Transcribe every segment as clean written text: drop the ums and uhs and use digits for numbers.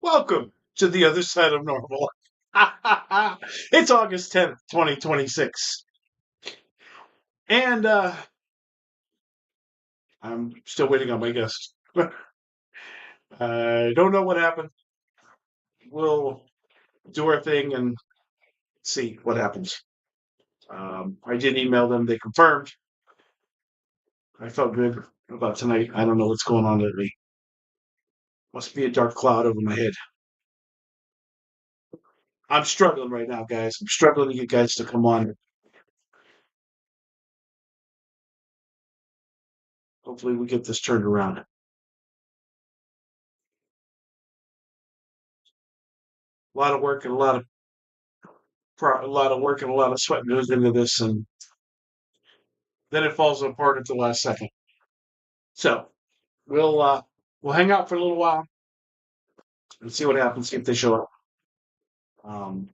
Welcome to the other side of normal. It's August 10th, 2026. And I'm still waiting on my guest. I don't know what happened. We'll do our thing and see what happens. I did email them. They confirmed. I felt good about tonight. I don't know what's going on lately. Must be a dark cloud over my head. I'm struggling right now, guys. I'm struggling to get guys to come on. Hopefully, we get this turned around. A lot of work and a lot of work and a lot of sweat goes into this, and then it falls apart at the last second. So we'll hang out for a little while and see what happens. See if they show up. Um,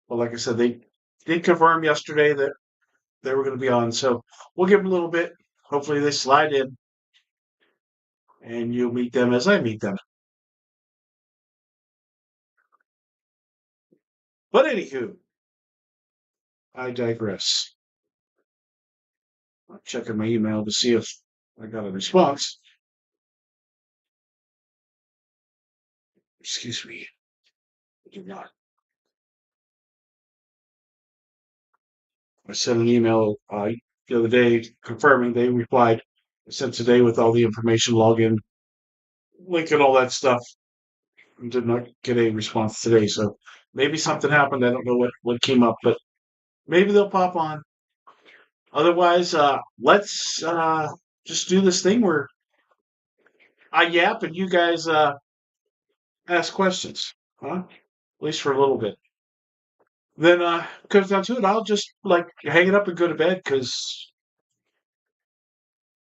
but like I said, they did confirm yesterday that they were going to be on. So we'll give them a little bit. Hopefully they slide in, and you'll meet them as I meet them. But anywho, I digress. I'm checking my email to see if I got a response. Excuse me. I did not. I sent an email the other day confirming they replied. I sent today with all the information, login, link, and all that stuff. I did not get a response today, so maybe something happened. I don't know what came up, but maybe they'll pop on. Otherwise, let's just do this thing where I yap and you guys ask questions, huh? At least for a little bit. Then, comes down to it, I'll just like hang it up and go to bed because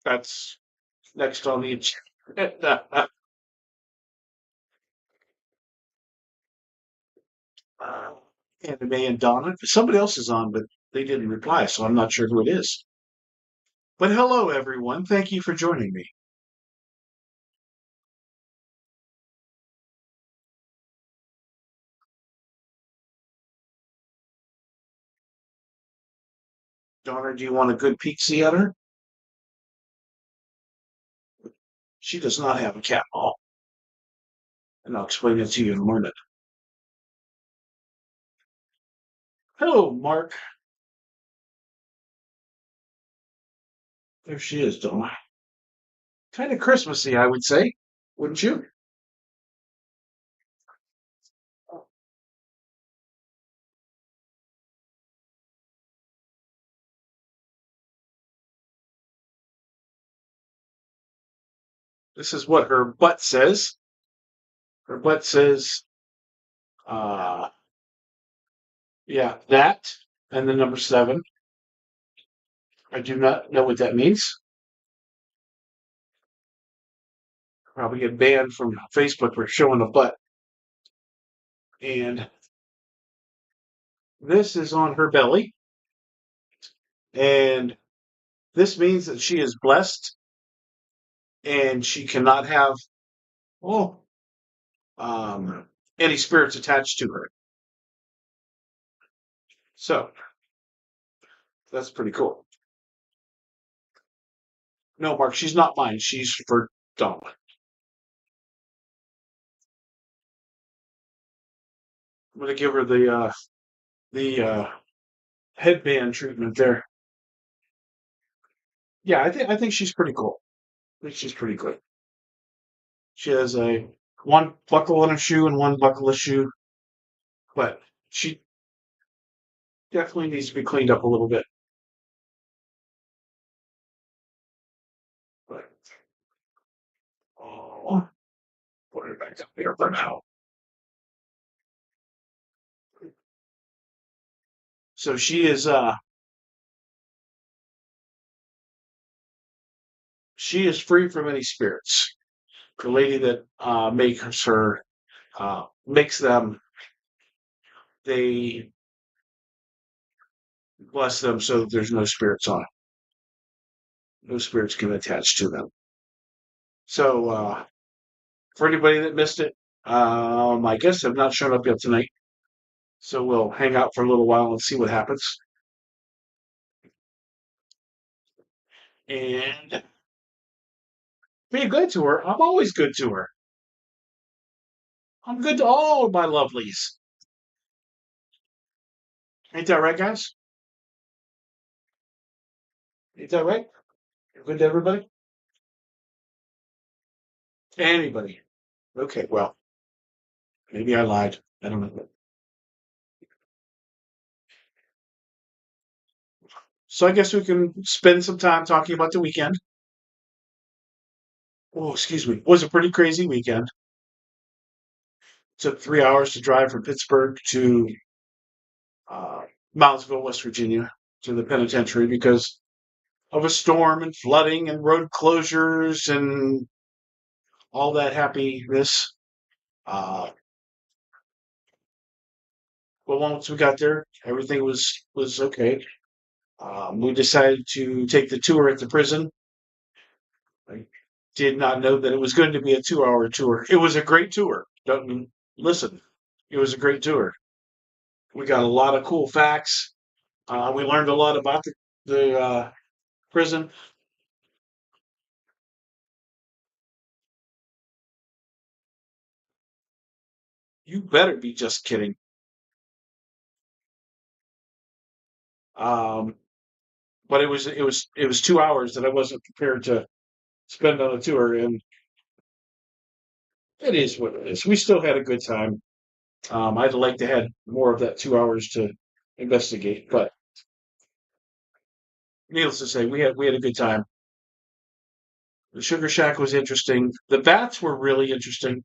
that's next on the agenda. uh, Anime and Donna. Somebody else is on, but they didn't reply, so I'm not sure who it is. But hello, everyone. Thank you for joining me. Donna, do you want a good peek see at her? She does not have a cat ball, and I'll explain it to you in a moment. Hello, Mark. There she is, Donna. Kind of Christmassy, I would say, wouldn't you? This is what her butt says. Her butt says, uh, yeah, that, and the number 7. I do not know what that means. Probably get banned from Facebook for showing a butt. And this is on her belly. And this means that she is blessed and she cannot have oh any spirits attached to her. So that's pretty cool. No, Mark, she's not mine. She's for Dom. I'm gonna give her the headband treatment there. Yeah, I think she's pretty cool. I think she's pretty good. She has a one buckle on a shoe and one buckleless shoe, but she definitely needs to be cleaned up a little bit. But oh, put her back up there for now. So she is free from any spirits. The lady that makes them, they bless them so that there's no spirits on it. No spirits can attach to them. So for anybody that missed it, I guess have not shown up yet tonight, so we'll hang out for a little while and see what happens. And be good to her. I'm always good to her. I'm good to all my lovelies. Ain't that right, guys? Ain't that right? You're good to everybody? Anybody. Okay, well, maybe I lied. I don't know. So I guess we can spend some time talking about the weekend. Oh, excuse me. It was a pretty crazy weekend. Took 3 hours to drive from Pittsburgh to uh, Moundsville, West Virginia, to the penitentiary because of a storm and flooding and road closures and all that happiness. Uh, but once we got there, everything was okay. We decided to take the tour at the prison. I did not know that it was going to be a 2 hour tour. It was a great tour. Don't listen. It was a great tour. We got a lot of cool facts. We learned a lot about the prison. You better be just kidding. Um, but it was 2 hours that I wasn't prepared to spend on a tour, and it is what it is. We still had a good time. I'd like to have more of that 2 hours to investigate, but needless to say, we had a good time. The Sugar Shack was interesting. The bats were really interesting.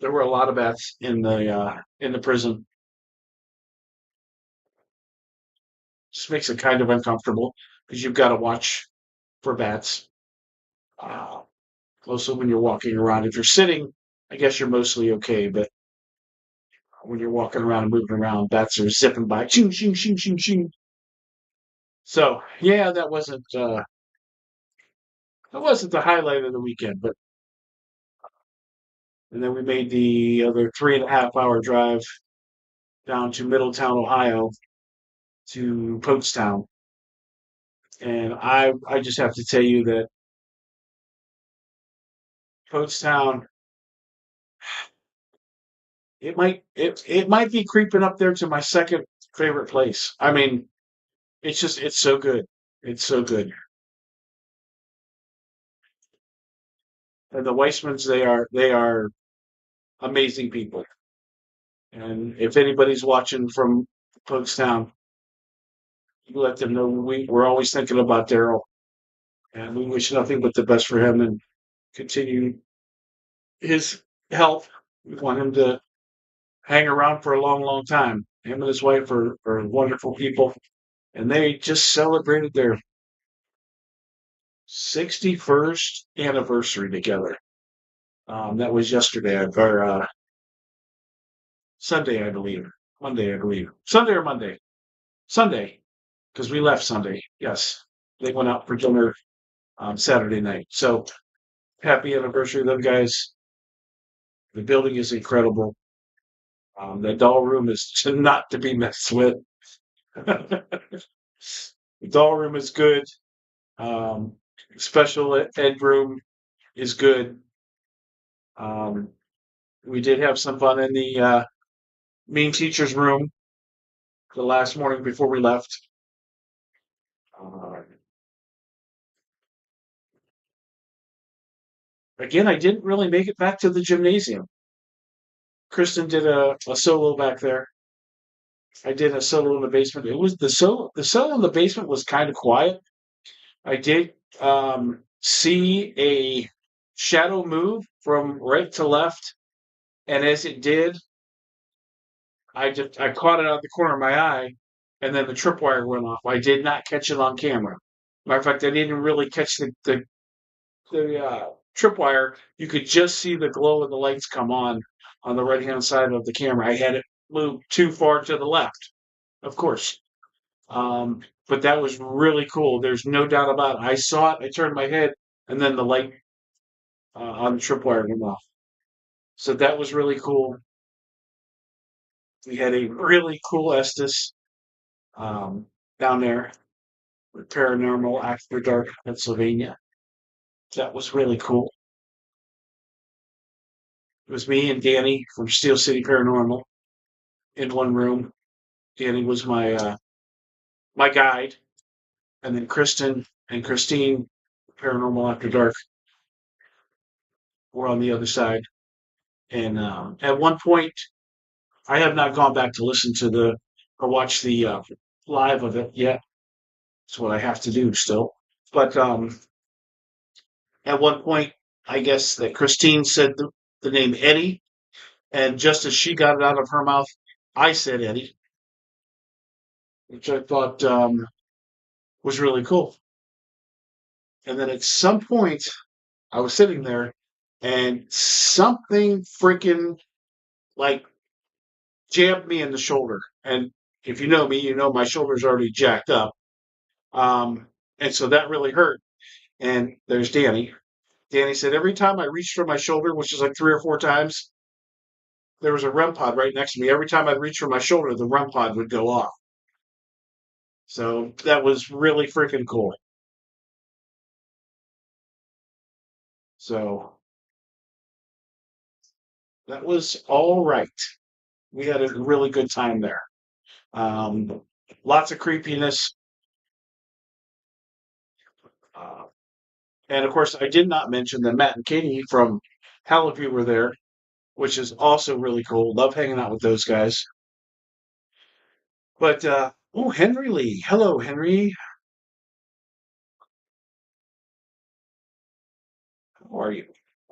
There were a lot of bats in the prison. Just makes it kind of uncomfortable because you've got to watch for bats. Uh, Also, when you're walking around, if you're sitting, I guess you're mostly okay. But when you're walking around and moving around, bats are zipping by. Ching, ching, ching, ching, ching. So yeah, that wasn't the highlight of the weekend. But and then we made the other 3.5 hour drive down to Middletown, Ohio, to Poatstown. And I just have to tell you that Poatstown, it might be creeping up there to my second favorite place. I mean, it's so good. It's so good. And the Weissmans, they are amazing people. And if anybody's watching from Poatstown, you let them know we're always thinking about Daryl, and we wish nothing but the best for him and continue his health. We want him to hang around for a long, long time. Him and his wife are wonderful people, and they just celebrated their 61st anniversary together. That was yesterday, or Sunday, I believe. Monday, I believe. Sunday or Monday? Sunday, because we left Sunday. Yes, they went out for dinner Saturday night. So happy anniversary, them guys. The building is incredible. The doll room is not to be messed with. The doll room is good. Um, Special ed room is good. Um, we did have some fun in the mean teacher's room the last morning before we left. Uh, Again, I didn't really make it back to the gymnasium. Kristen did a solo back there. I did a solo in the basement. It was the solo in the basement was kind of quiet. I did see a shadow move from right to left, and as it did, I caught it out of the corner of my eye, and then the tripwire went off. I did not catch it on camera. Matter of fact, I didn't really catch the tripwire. You could just see the glow of the lights come on the right hand side of the camera. I had it moved too far to the left, of course. But that was really cool. There's no doubt about it. I saw it. I turned my head, and then the light on the tripwire went off. So that was really cool. We had a really cool Estes um, down there with Paranormal After Dark, Pennsylvania. That was really cool. It was me and Danny from Steel City Paranormal in one room. Danny was my guide, and then Kristen and Christine, Paranormal After Dark, were on the other side. And at one point, I have not gone back to listen to the or watch the live of it yet. It's what I have to do still. But at one point, I guess that Christine said the name Eddie, and just as she got it out of her mouth, I said Eddie, which I thought was really cool. And then at some point, I was sitting there, and something freaking like jabbed me in the shoulder. And if you know me, you know my shoulder's already jacked up. And so that really hurt. And there's Danny. Danny said every time I reached for my shoulder, which is like 3 or 4 times, there was a REM pod right next to me. Every time I'd reach for my shoulder, the REM pod would go off. So that was really freaking cool. So that was all right. We had a really good time there. Um, Lots of creepiness. Uh, and of course, I did not mention that Matt and Katie from Halloween were there, which is also really cool. Love hanging out with those guys. But oh, Henry Lee. Hello, Henry. How are you?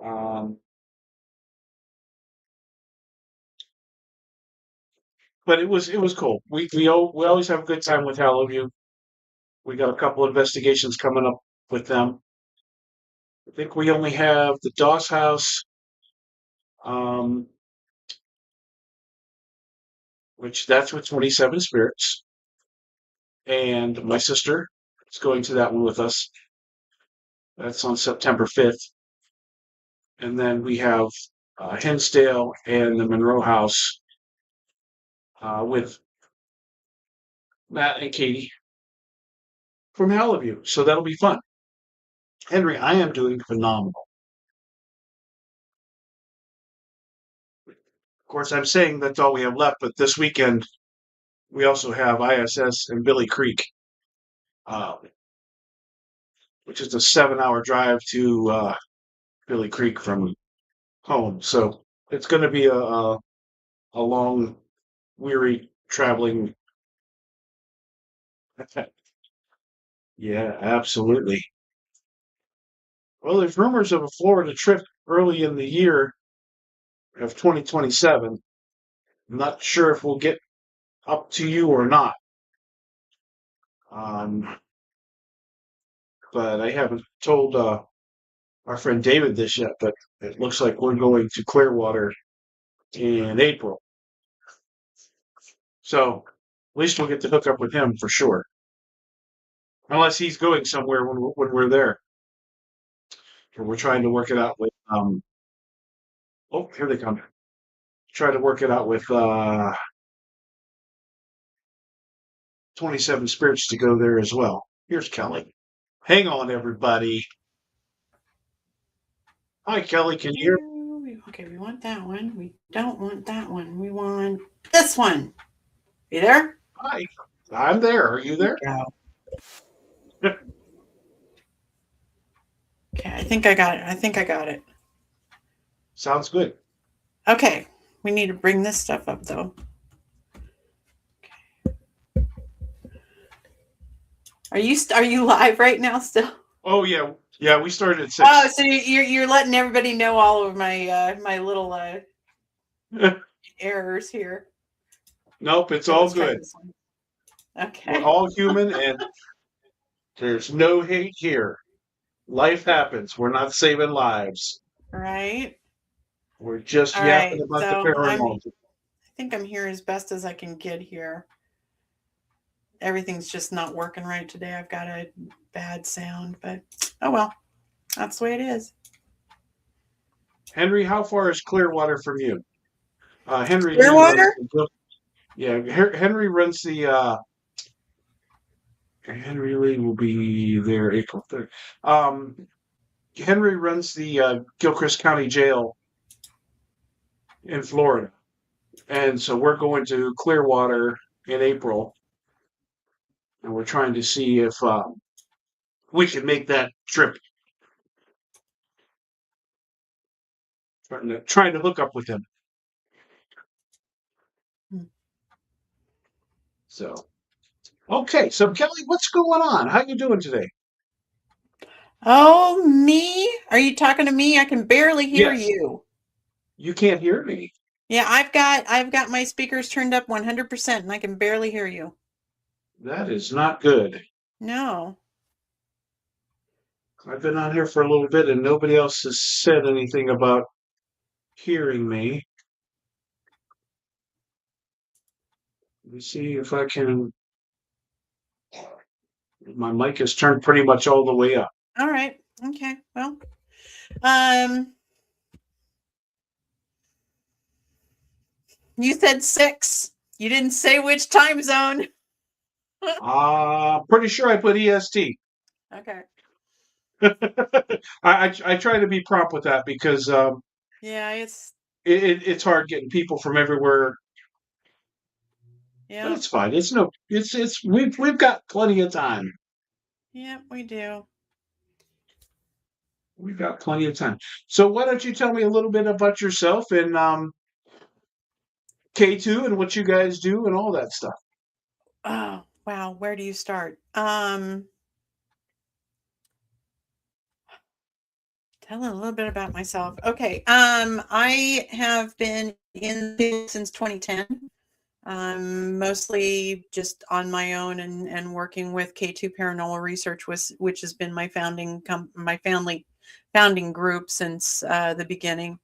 Um, but it was cool. We always have a good time with Halloween. We got a couple investigations coming up with them. I think we only have the Doss House, um, which that's with 27 Spirits, and my sister is going to that one with us. That's on September 5th. And then we have Hinsdale and the Monroe House with Matt and Katie from Halloween. So that'll be fun. Henry, I am doing phenomenal. Of course, I'm saying that's all we have left, but this weekend we also have ISS and Billy Creek, uh, which is a 7-hour drive to Billy Creek from home. So it's going to be a long, weary traveling. Yeah, absolutely. Well, there's rumors of a Florida trip early in the year of 2027. I'm not sure if we'll get up to you or not. Um, but I haven't told our friend David this yet, but it looks like we're going to Clearwater in April. So at least we'll get to hook up with him for sure. Unless he's going somewhere when we're there. Or we're trying to work it out with oh, here they come. Try to work it out with 27 Spirits to go there as well. Here's Kelly. Hang on, everybody. Hi, Kelly. Can you hear? Okay, we want that one. We don't want that one. We want this one. You there? Hi. I'm there. Are you There there? you go. Okay, I think I got it. I think I got it. Sounds good. Okay, we need to bring this stuff up though. Are you live right now still? Oh yeah, yeah. We started at Oh, 6. so you're letting everybody know all of my my little errors here. Nope, it's Okay, all let's try good. this one. We're Okay. all human, and there's no hate here. Life happens. We're not saving lives. Right. We're just All yapping right. about the So paranormal. I think I'm here as best as I can get here. Everything's just not working right today. I've got a bad sound, but oh well, that's the way it is. Henry, how far is Clearwater from you? Henry Lee runs Clearwater? the yeah. Henry runs the Henry Lee will be there April 3rd. Henry runs the Gilchrist County Jail in Florida, and so we're going to Clearwater in April, and we're trying to see if we can make that trip. Trying to hook up with him. So okay, so Kelly, what's going on? How you doing today? Oh, me? Are you talking to me? I can barely hear Yes, you. you can't hear me. Yeah, I've got my speakers turned up 100% and I can barely hear you. That is not good. No. I've been on here for a little bit and nobody else has said anything about hearing me. Let me see if I can. My mic is turned pretty much all the way up. All right. Okay. Well, um, you said 6. You didn't say which time zone. Pretty sure I put EST. Okay. I try to be prompt with that because Yeah, it's it's hard getting people from everywhere, but yeah. it's fine. It's we've got plenty of time. Yeah, we do. We've got plenty of time. So why don't you tell me a little bit about yourself and K2 and what you guys do and all that stuff. Oh, wow. Where do you start? Telling a little bit about myself. Okay. I have been in the field since 2010. Mostly just on my own and working with K2 Paranormal Research, which has been my my family founding group since the beginning.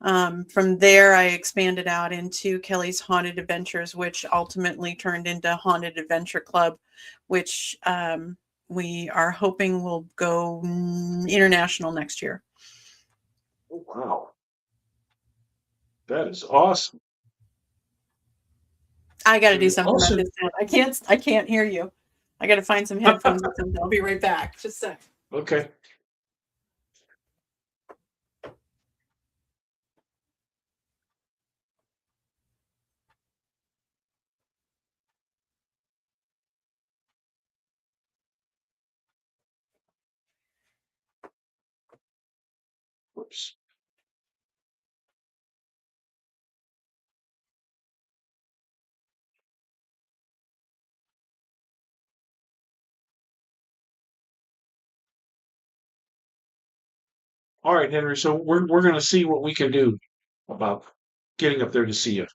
From there, I expanded out into Kelly's Haunted Adventures, which ultimately turned into Haunted Adventure Club, which we are hoping will go international next year. Oh, wow, that is awesome. I got to That do is something about awesome. this sound. I can't hear you. I got to find some headphones or something. I'll be right back. Just a sec. Okay. Whoops. All right, Henry. So we're going to see what we can do about getting up there to see you.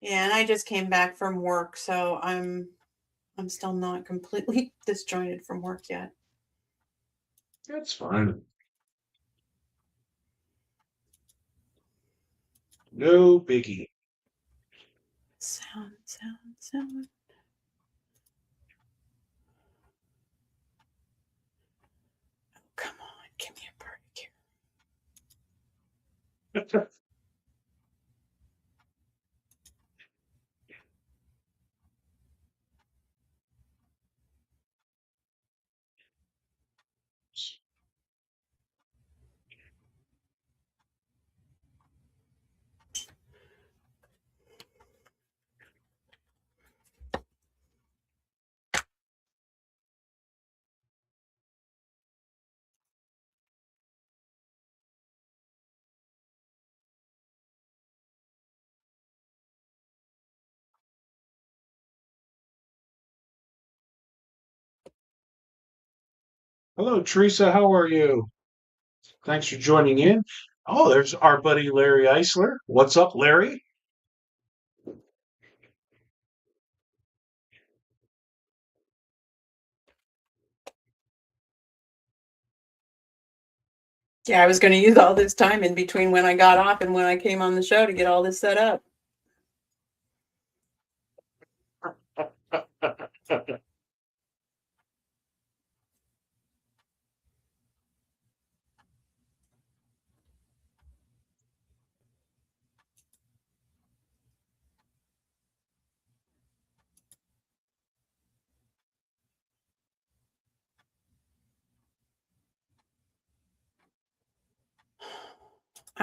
Yeah, and I just came back from work, so I'm still not completely disjointed from work yet. That's fine. No biggie. Sound. Come on, give me a break. Hello, Teresa. How are you? Thanks for joining in. Oh, there's our buddy Larry Eisler. What's up, Larry? Yeah, I was going to use all this time in between when I got off and when I came on the show to get all this set up.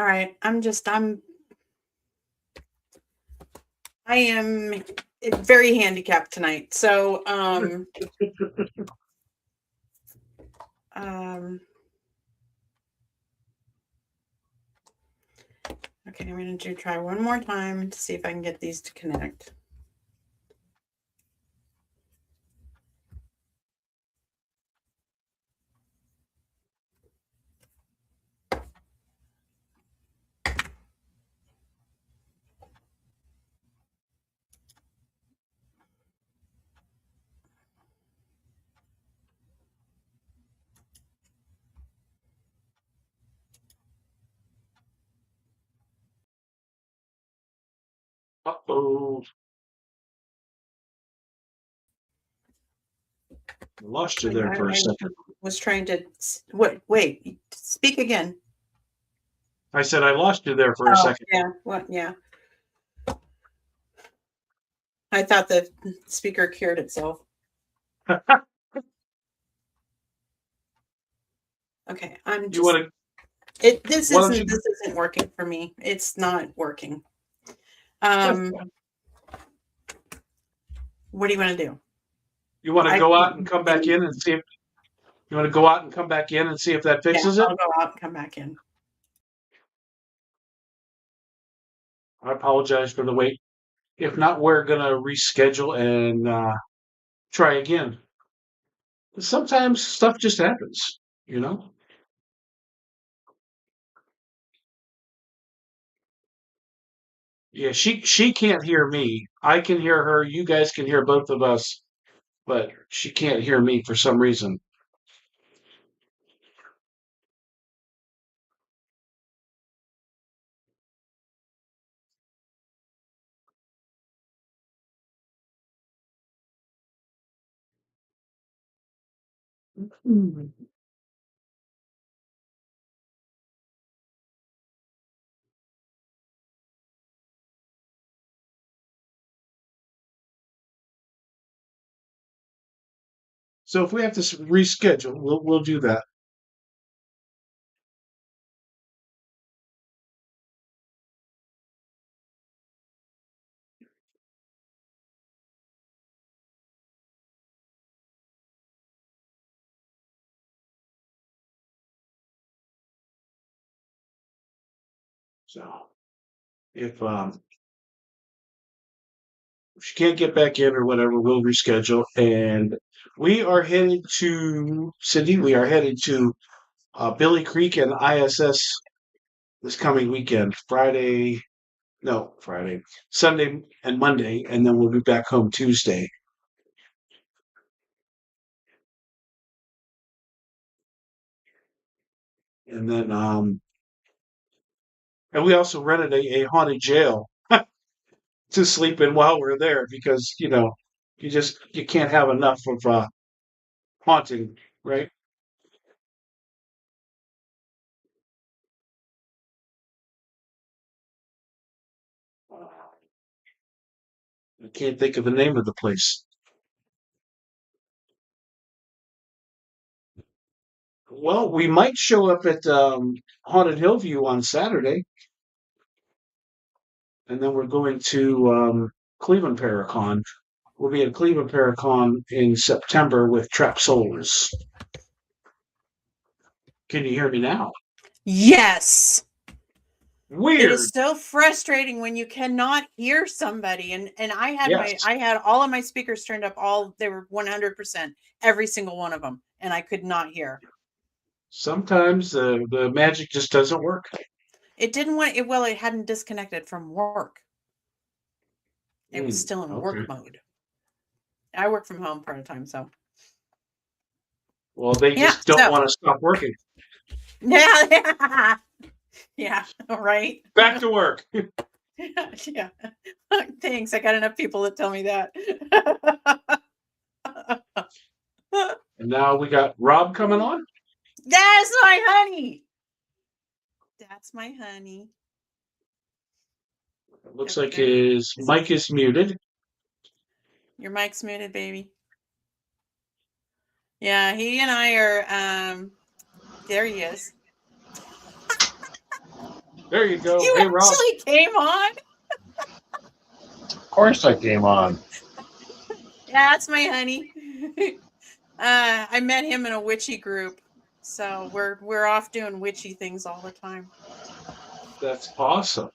All right. I am very handicapped tonight. So, okay, I'm going to try one more time to see if I can get these to connect. Uh-oh. I lost you there for a second. Was trying to wait, speak again. I said I lost you there for a second. Yeah. What? Yeah. I thought the speaker cured itself. Okay, I'm just. This isn't working for me. It's not working. What do you want to do? You want to go out and come back in and see if you want to go out and come back in and see if that fixes it? I'll go out and come back in. I apologize for the wait. If not, we're gonna reschedule and try again. Sometimes stuff just happens, you know. Yeah, she can't hear me. I can hear her. You guys can hear both of us, but she can't hear me for some reason. So if we have to reschedule, we'll do that. So if she can't get back in or whatever, we'll reschedule. And we are headed to Cindy. We are headed to Billy Creek and ISS this coming weekend. Sunday and Monday, and then we'll be back home Tuesday. And then and we also rented a haunted jail to sleep in while we're there because you can't have enough of haunting, right? I can't think of the name of the place. Well, we might show up at Haunted Hillview on Saturday, and then we're going to Cleveland Paracon. We'll be at Cleveland Paracon in September with Trap Souls. Can you hear me now? Yes. Weird. It is so frustrating when you cannot hear somebody. And I had all of my speakers turned up. They were 100%, every single one of them, and I could not hear. Sometimes the magic just doesn't work. It didn't want it. Well, it hadn't disconnected from work. It was still in work mode. I work from home part of the time, so. Well, they just don't want to stop working. Yeah. Yeah. Right. Back to work. Yeah. Thanks. I got enough people that tell me that. And now we got Rob coming on. That's my honey. That's my honey. It looks like his mic is muted. Your mic's muted, baby. Yeah, he and I are there he is. There you go. You Hey, Rob. actually came on. Of course, I came on. Yeah, that's my honey. I met him in a witchy group, so we're off doing witchy things all the time. That's awesome.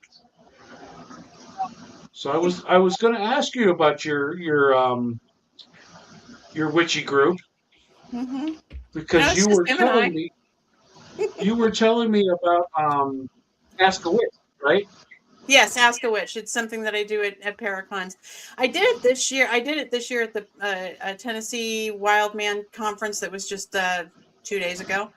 So I was going to ask you about your witchy group Mm-hmm. No, because it's just him and I. you were telling me about Ask a Witch, right? Yes, Ask a Witch. It's something that I do at Paracons. I did it this year. I did it this year at the Tennessee Wild Man Conference that was just 2 days ago.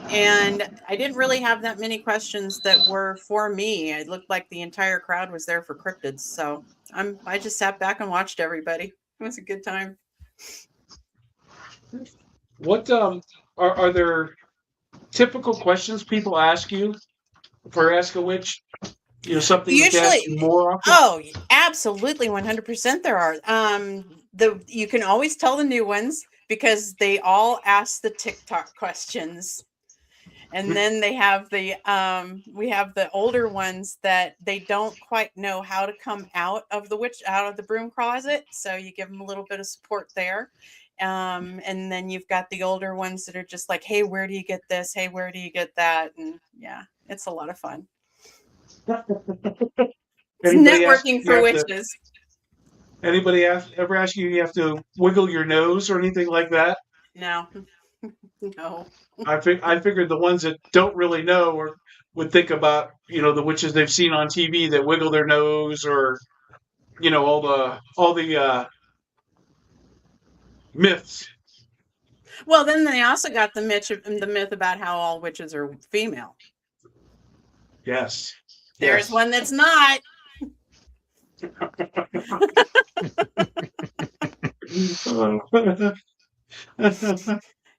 And I didn't really have that many questions that were for me. It looked like the entire crowd was there for cryptids. So I just sat back and watched everybody. It was a good time. What are there typical questions people ask you for Ask a Witch? Something that they ask Usually, you more often? oh, absolutely, 100% there are. You can always tell the new ones because they all ask the TikTok questions. And then we have the older ones that they don't quite know how to come out of the broom closet. So you give them a little bit of support there. And then you've got the older ones that are just like, hey, where do you get this? Hey, where do you get that? And yeah, it's a lot of fun. It's Anybody ask networking you for have to? witches. Ever ask you have to wiggle your nose or anything like that? No, no. I figured the ones that don't really know or would think about the witches they've seen on TV that wiggle their nose or all the myths. Well, then they also got the myth about how all witches are female. Yes, There's yes. one that's not.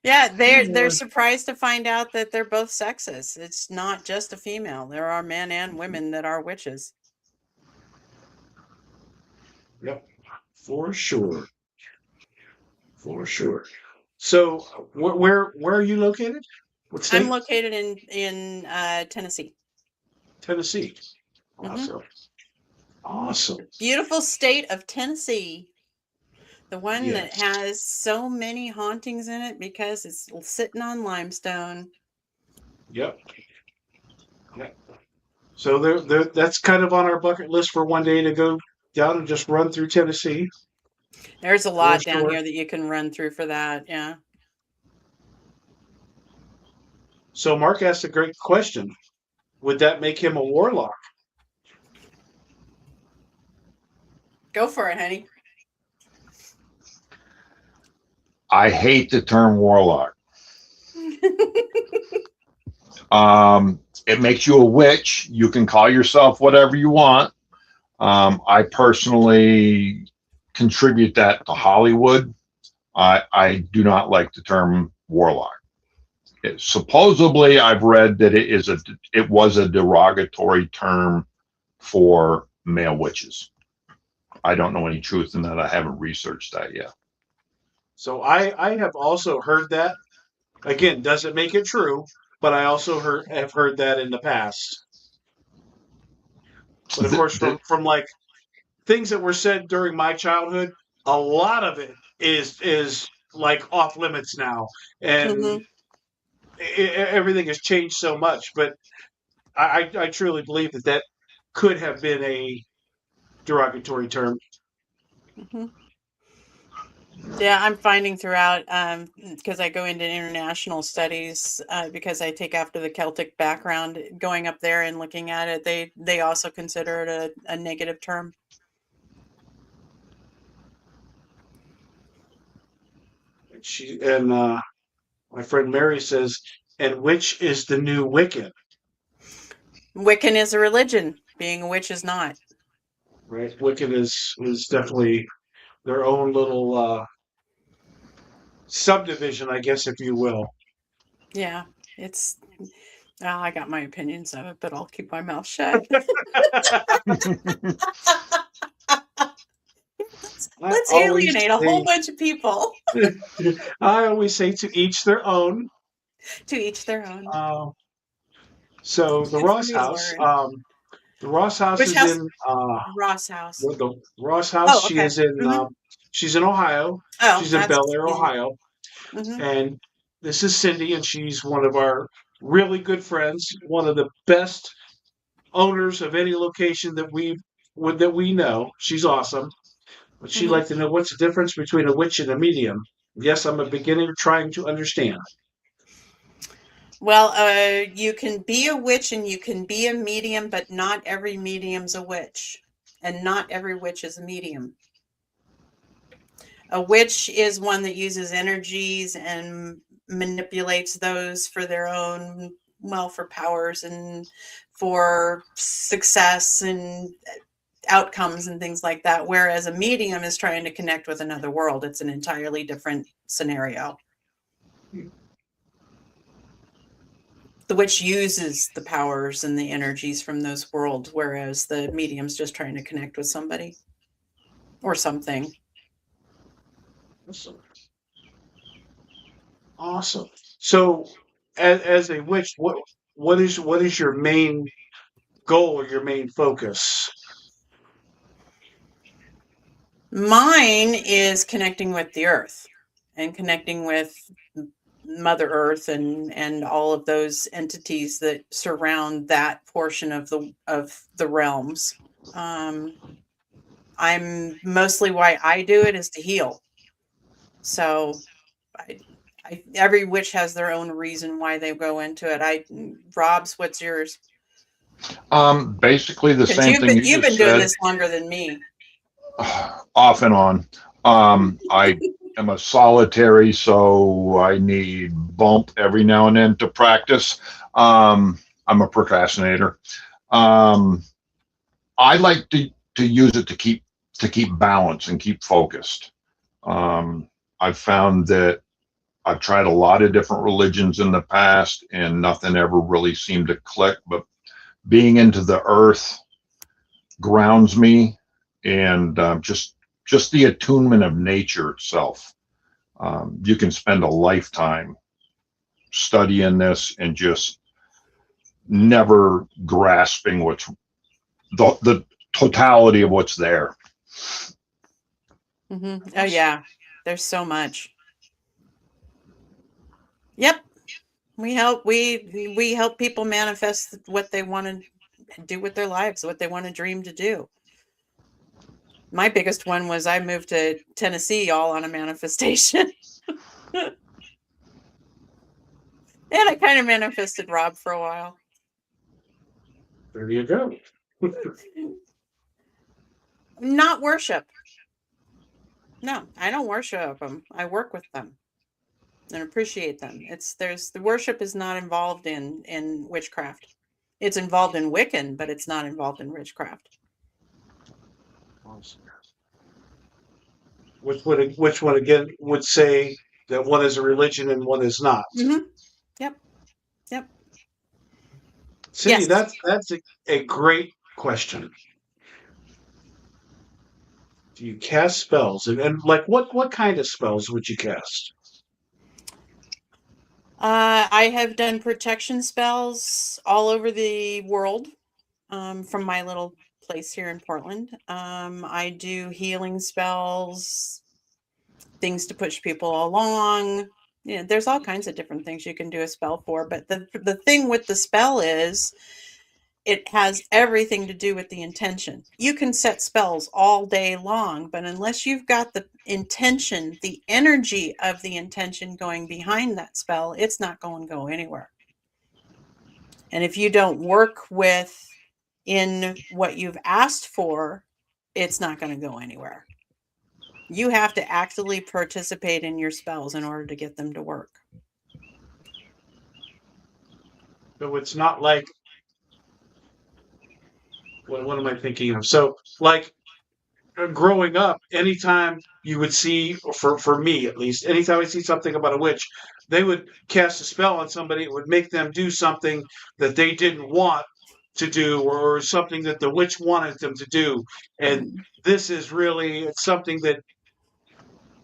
Yeah, they're surprised to find out that they're both sexes. It's not just a female. There are men and women that are witches. Yep, for sure, for sure. So, where are you located? What I'm state? located in Tennessee. Tennessee. Hmm. Awesome, awesome. Beautiful state of Tennessee. The one that Yes. has so many hauntings in it because it's sitting on limestone. Yep. Yep. So that's kind of on our bucket list for one day to go down and just run through Tennessee There's a for lot down sure. here that you can run through for that. Yeah. So Mark asked a great question. Would that make him a warlock? Go for it, honey. I hate the term warlock. It makes you a witch. You can call yourself whatever you want. I personally contribute that to Hollywood. I do not like the term warlock. Supposedly, I've read that it was a derogatory term for male witches. I don't know any truth in that. I haven't researched that yet. So I have also heard that. Again, doesn't make it true, but I also have heard that in the past. But of course, from like things that were said during my childhood, a lot of it is like off limits now, and Hmm. everything has changed so much. But I truly believe that could have been a derogatory term. Hmm. Yeah, I'm finding throughout because I go into international studies because I take after the Celtic background. Going up there and looking at it, they also consider it a negative term. And my friend Mary says, and which is the new Wiccan, Wiccan is a religion. Being a witch is not. right? Wiccan is definitely their own little subdivision, I guess, if you will. Yeah, it's. Well, I got my opinions of it, but I'll keep my mouth shut. I Let's always alienate a whole say, bunch of people. I always say to each their own. To each their own. Uh, So the Good for Ross me to house, learn. the Ross house Which is house? in Ross House. the Ross house. Oh, She okay. is in Hmm. she's in Ohio. Oh, She's in that's Bel Air, easy. Ohio, Hmm. and this is Cindy, and she's one of our really good friends. One of the best owners of any location that we know. She's awesome. But she'd Hmm. like to know what's the difference between a witch and a medium. Yes, I'm a beginner trying to understand. Well, you can be a witch and you can be a medium, but not every medium's a witch, and not every witch is a medium. A witch is one that uses energies and manipulates those for their own, well, for powers and for success and outcomes and things like that. Whereas a medium is trying to connect with another world. It's an entirely different scenario. The witch uses the powers and the energies from those worlds, whereas the medium's just trying to connect with somebody or something. Awesome. Awesome. So, as a witch, what is your main goal or your main focus? Mine is connecting with the earth and connecting with Mother Earth and all of those entities that surround that portion of the realms. Um, I'm mostly why I do it is to heal. So I, every witch has their own reason why they go into it. Rob's, what's yours? Basically the Because same thing you you've just been doing said, this longer than me. off and on. I am a solitary, so I need bump every now and then to practice. I'm a procrastinator. Um, I like to use it to keep balance and keep focused. I've found that I've tried a lot of different religions in the past, and nothing ever really seemed to click. But being into the earth grounds me, and just the attunement of nature itself. You can spend a lifetime studying this and just never grasping what's the totality of what's there. Oh yeah, there's so much. Yep, we help people manifest what they want to do with their lives, what they want to dream to do. My biggest one was I moved to Tennessee all on a manifestation. And I kind of manifested Rob for a while. There you go. Not worship. No, I don't worship them. I work with them and appreciate them. There's the worship is not involved in witchcraft. It's involved in Wiccan, but it's not involved in witchcraft. Awesome. Which one again would say that one is a religion and one is not? Mm-hmm. Yep. Yep. Cindy, Yes. that's a great question. Do you cast spells? And like what kind of spells would you cast? I have done protection spells all over the world from my little place here in Portland. I do healing spells, things to push people along. There's all kinds of different things you can do a spell for. But the thing with the spell is it has everything to do with the intention. You can set spells all day long, but unless you've got the intention, the energy of the intention going behind that spell, it's not going to go anywhere. And if you don't work with in what you've asked for, it's not going to go anywhere. You have to actively participate in your spells in order to get them to work. So it's not like what am I thinking of? So like growing up, anytime you would see, for me at least, anytime I see something about a witch, they would cast a spell on somebody. It would make them do something that they didn't want to do, or something that the witch wanted them to do. And Mhm. this is really it's something that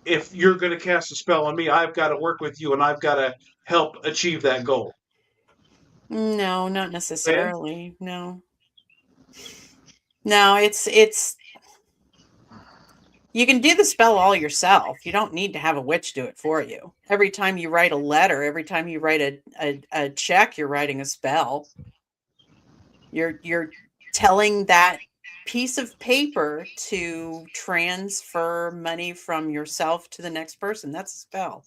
if you're going to cast a spell on me, I've got to work with you, and I've got to help achieve that goal. No, not necessarily. No. No, it's you can do the spell all yourself. You don't need to have a witch do it for you. Every time you write a letter, every time you write a check, you're writing a spell. You're telling that piece of paper to transfer money from yourself to the next person. That's a spell.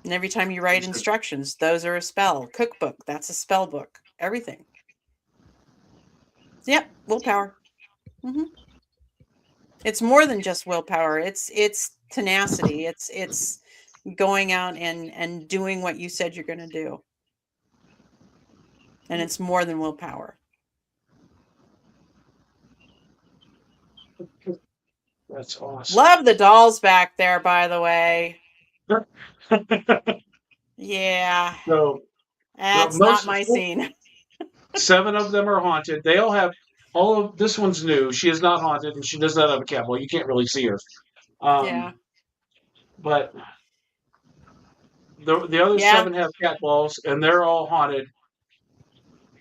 And every time you write instructions, those are a spell. Cookbook, that's a spell book. Everything. Yep, willpower. It's more than just willpower. It's tenacity. It's going out and doing what you said you're going to do. And it's more than willpower. That's awesome. Love the dolls back there, by the way. Yeah. So That's not my scene. 7 of them are haunted. They all have this one's new. She is not haunted, and she does not have a cat. Well, you can't really see her. Yeah. But the other 7 have cat balls, and they're all haunted.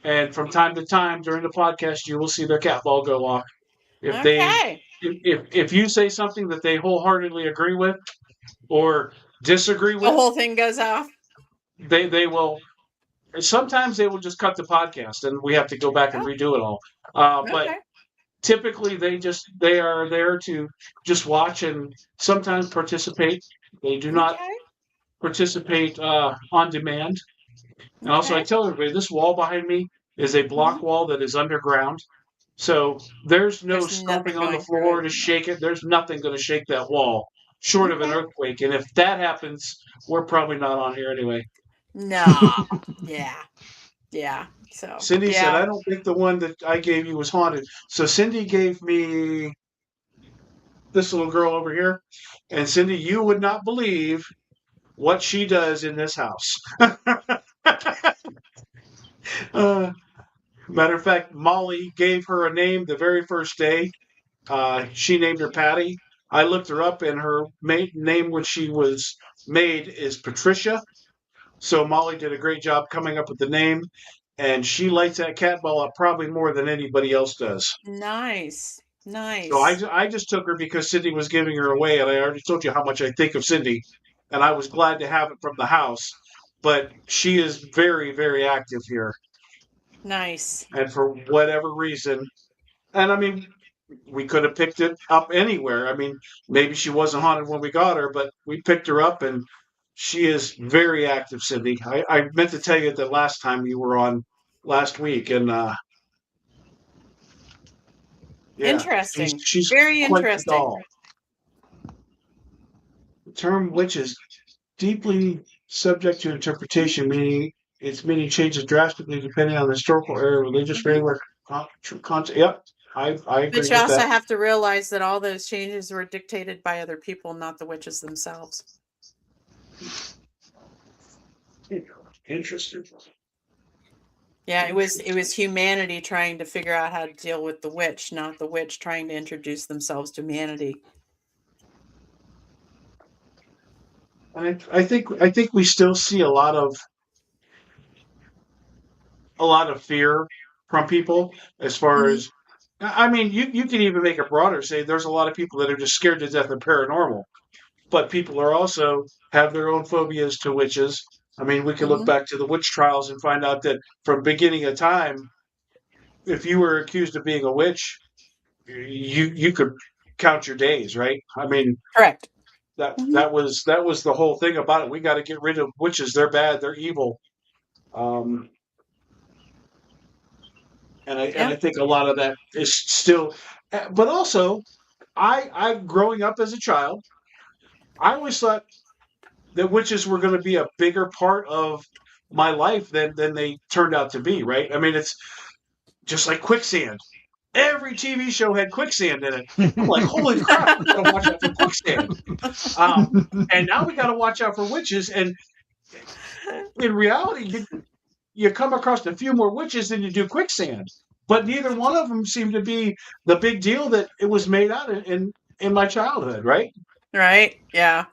And from time to time during the podcast, you will see their cat ball go off. If you say something that they wholeheartedly agree with or disagree with, the whole thing goes off. They will. Sometimes they will just cut the podcast, and we have to go back and redo it all. But typically, they are there to just watch and sometimes participate. They do not participate on demand. And also, I tell everybody, this wall behind me is a block wall that is underground. So there's stomping on the floor to shake it. There's nothing going to shake that wall short of an earthquake. And if that happens, we're probably not on here anyway. No. Yeah. So Cindy said, I don't think the one that I gave you was haunted. So Cindy gave me this little girl over here. And Cindy, you would not believe what she does in this house. Matter of fact, Molly gave her a name the very first day. She named her Patty. I looked her up, and her name when she was made is Patricia. So Molly did a great job coming up with the name, and she lights that cat ball up probably more than anybody else does. Nice. So I just took her because Cindy was giving her away, and I already told you how much I think of Cindy, and I was glad to have it from the house. But she is very, very active here. Nice. And for whatever reason, and I mean, we could have picked it up anywhere. I mean, maybe she wasn't haunted when we got her, but we picked her up, and she is very active, Cindy. I meant to tell you that last time you were on last week, and interesting. She's very interesting. Doll. The term witch is deeply subject to interpretation, meaning its meaning changes drastically depending on the historical era, religious framework. Yep, I agree. But you also have to realize that all those changes were dictated by other people, not the witches themselves. Interesting. Yeah, it was humanity trying to figure out how to deal with the witch, not the witch trying to introduce themselves to humanity. I think we still see a lot of fear from people as far as, I mean, you can even make it broader. Say there's a lot of people that are just scared to death of paranormal, but people are also have their own phobias to witches. I mean, we can look back to the witch trials and find out that from beginning of time, if you were accused of being a witch, you could count your days, right? I mean, correct. That was the whole thing about it. We got to get rid of witches. They're bad. They're evil. And I think a lot of that is still, but also, I growing up as a child, I always thought that witches were going to be a bigger part of my life than they turned out to be. Right? I mean, it's just like quicksand. Every TV show had quicksand in it. I'm like, holy crap, we got to watch out for quicksand. And now we got to watch out for witches. And in reality, you come across a few more witches than you do quicksand. But neither one of them seemed to be the big deal that it was made out in my childhood, right? Right, yeah.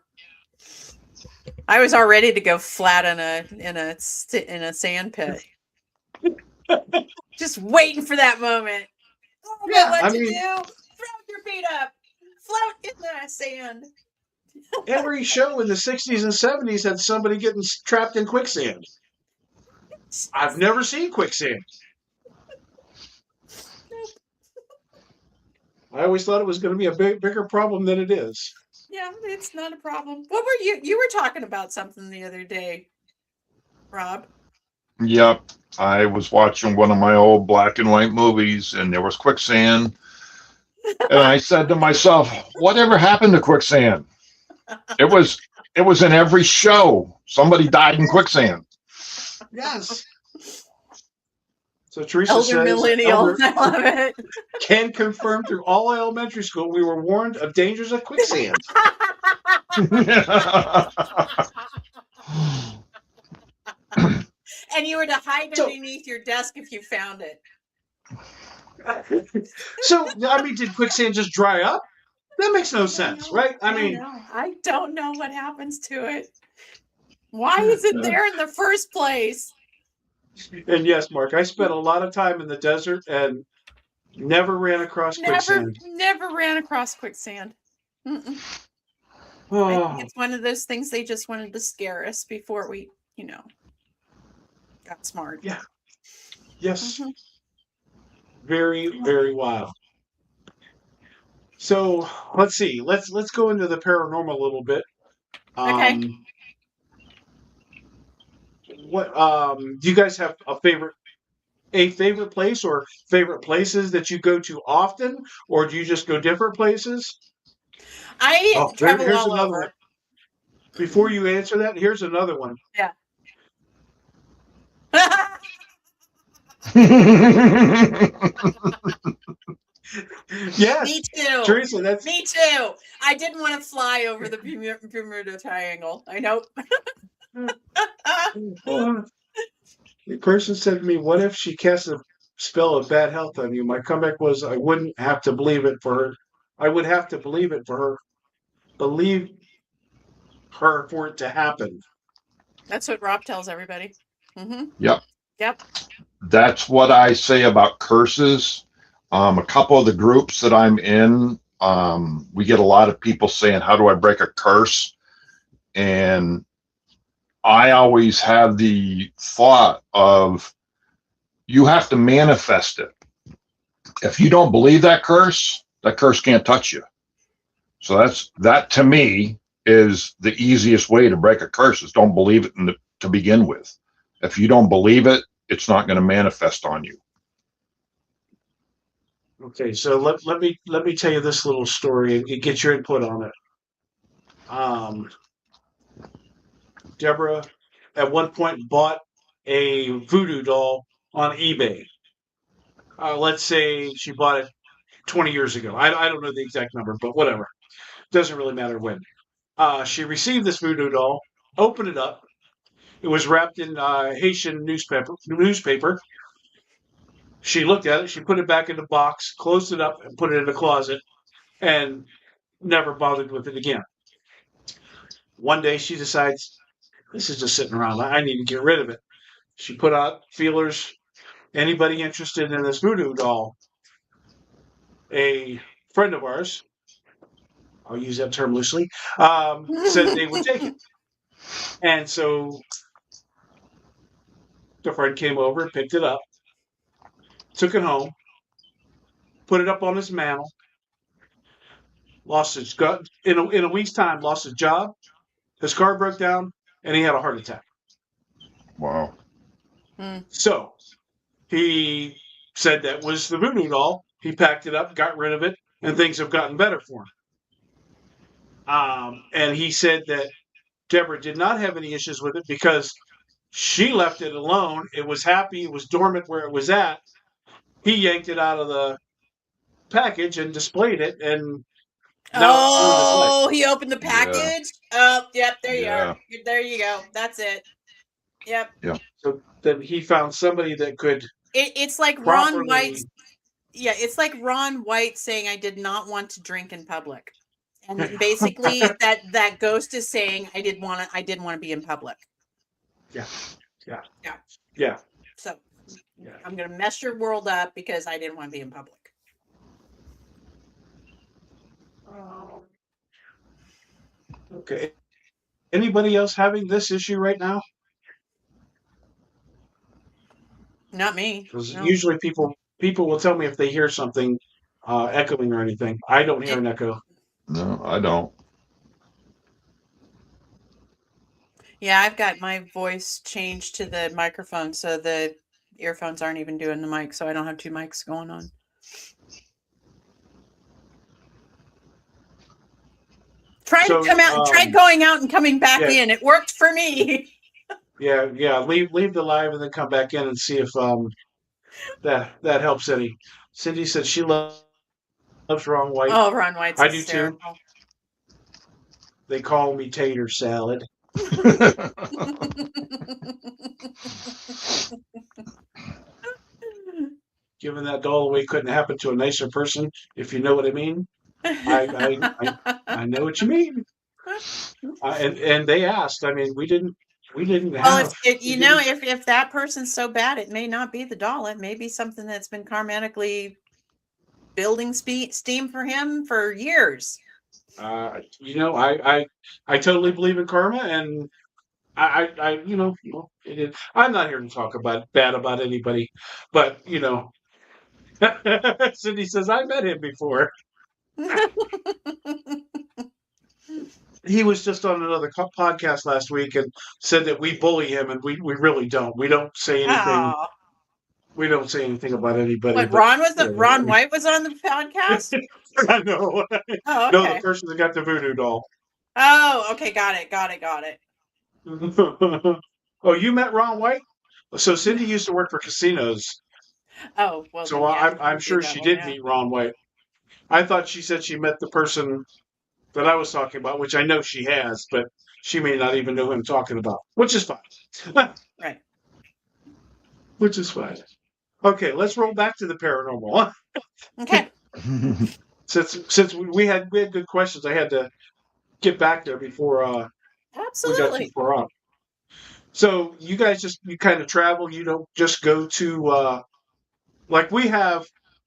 I was all ready to go flat in a sand pit, just waiting for that moment. I don't know what to do. Throw your feet up, float in the sand. Every show in the 60s and 70s had somebody getting trapped in quicksand. I've never seen quicksand. Nope. I always thought it was going to be a bigger problem than it is. Yeah, it's not a problem. What were you? You were talking about something the other day, Rob. Yep. I was watching one of my old black and white movies, and there was quicksand. And I said to myself, whatever happened to quicksand? It was in every show. Somebody died in quicksand. Yes. So Teresa Elder says, millennial. I love it. Can confirm through all elementary school we were warned of dangers of quicksand. And you were to hide underneath your desk if you found it. So, I mean, did quicksand just dry up? That makes no sense, right? I don't know what happens to it. Why is it there in the first place? And yes, Mark, I spent a lot of time in the desert and never ran across quicksand. Never ran across quicksand. I think it's one of those things they just wanted to scare us before we, got smart. Yeah. Yes. Mm-hmm. Very, very wild. So let's see. Let's go into the paranormal a little bit. Okay. What do you guys have a favorite place or favorite places that you go to often, or do you just go different places? I travel here's all another over. One. Before you answer that, here's another one. Yeah. Yes. Me too. Teresa, that's me too. I didn't want to fly over the Bermuda Triangle. I know. The person said to me, "What if she casts a spell of bad health on you?" My comeback was, "I wouldn't have to believe it for her. I would have to believe it for her. Believe her for it to happen." That's what Rob tells everybody. Mm-hmm. Yep. That's what I say about curses. A couple of the groups that I'm in, we get a lot of people saying, how do I break a curse? And I always have the thought of, you have to manifest it. If you don't believe that curse can't touch you. So that to me is the easiest way to break a curse, is don't believe it to begin with. If you don't believe it, it's not going to manifest on you. Okay, so let me tell you this little story and get your input on it. Deborah at one point bought a voodoo doll on eBay. Let's say she bought it 20 years ago. I don't know the exact number, but whatever. Doesn't really matter when. She received this voodoo doll, opened it up. It was wrapped in Haitian newspaper. She looked at it. She put it back in the box, closed it up, and put it in the closet, and never bothered with it again. One day she decides, this is just sitting around. I need to get rid of it. She put out feelers. Anybody interested in this voodoo doll? A friend of ours, I'll use that term loosely, said they would take it. And so the friend came over, picked it up, took it home, put it up on his mantle, lost his gut in a week's time, lost his job, his car broke down, and he had a heart attack. Wow. So he said that was the voodoo doll. He packed it up, got rid of it, and things have gotten better for him. And he said that Deborah did not have any issues with it because she left it alone. It was happy. It was dormant where it was at. He yanked it out of the package and displayed it, and now he opened the package. Yeah. Oh, yep, there you are. There you go. That's it. Yep. Yeah. So then he found somebody that could. It's like Ron White. Yeah, it's like Ron White saying, "I did not want to drink in public." And basically that ghost is saying, I didn't want to be in public. Yeah. Yeah. Yeah. So Yeah. I'm going to mess your world up because I didn't want to be in public. Okay. Anybody else having this issue right now? Not me. Because No. usually people will tell me if they hear something echoing or anything. I don't hear an echo. No, I don't. Yeah, I've got my voice changed to the microphone, so the earphones aren't even doing the mic, so I don't have two mics going on. Try to come out and try going out and coming back in. It worked for me. Yeah. Leave the live and then come back in and see if that helps any. Cindy said she loves Ron White. Oh, Ron White's I hysterical. do too. They call me tater salad. Giving that doll away couldn't happen to a nicer person, if you know what I mean. I know what you mean. And they asked. I mean, we didn't Well, have. if that person's so bad, it may not be the doll. It may be something that's been karmatically building steam for him for years. I totally believe in karma, and it is. I'm not here to talk bad about anybody, but Cindy says I met him before. He was just on another podcast last week and said that we bully him, and we really don't. We don't say anything. Oh. We don't say anything about anybody. What, but, Ron White was on the podcast? I know. Oh, okay. No, the person that got the voodoo doll. Oh, okay, got it. Oh, you met Ron White? So Cindy used to work for casinos. Oh, well. So I'm sure she did meet Ron White. I thought she said she met the person that I was talking about, which I know she has, but she may not even know who I'm talking about, which is fine. Right. Which is fine. Okay, let's roll back to the paranormal. Okay. Since we had good questions, I had to get back there before we got too Absolutely. far off. So you guys you kind of travel. You don't just go to like we have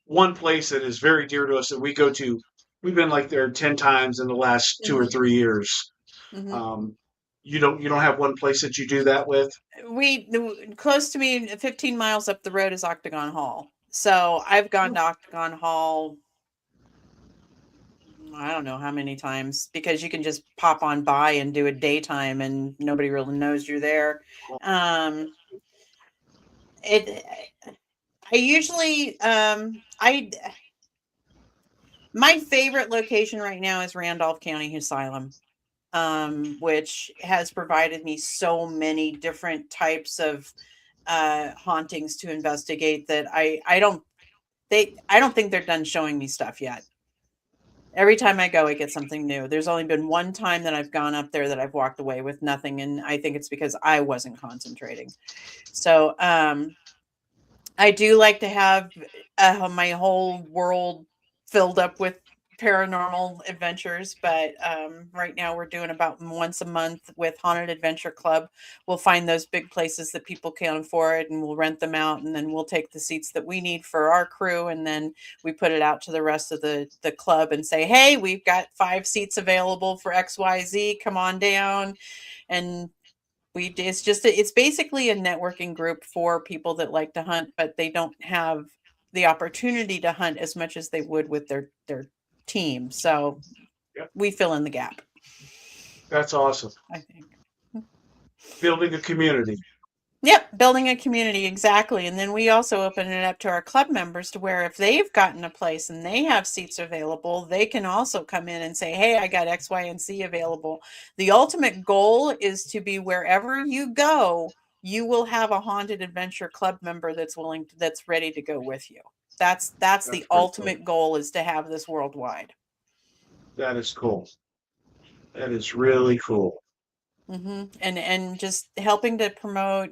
one place that is very dear to us that we go to. We've been like there 10 times in the last 2 or 3 years. Mm-hmm. You don't have one place that you do that with? Close to me, 15 miles up the road is Octagon Hall. So I've gone to Octagon Hall, I don't know how many times, because you can just pop on by and do a daytime and nobody really knows you're there. My favorite location right now is Randolph County Asylum, which has provided me so many different types of hauntings to investigate that I don't think they're done showing me stuff yet. Every time I go, I get something new. There's only been one time that I've gone up there that I've walked away with nothing, and I think it's because I wasn't concentrating. So I do like to have my whole world filled up with paranormal adventures, but right now we're doing about once a month with Haunted Adventure Club. We'll find those big places that people can't afford and we'll rent them out, and then we'll take the seats that we need for our crew, and then we put it out to the rest of the club and say, hey, we've got 5 seats available for XYZ, come on down. And it's basically a networking group for people that like to hunt, but they don't have the opportunity to hunt as much as they would with their team. So we fill in the gap. That's awesome. I think. Building a community. Yep, building a community, exactly. And then we also open it up to our club members to where if they've gotten a place and they have seats available, they can also come in and say, hey, I got X, Y, and Z available. The ultimate goal is to be wherever you go, you will have a Haunted Adventure Club member that's ready to go with you. That's the ultimate goal, is to have this worldwide. That is cool. That is really cool. Mm-hmm. And just helping to promote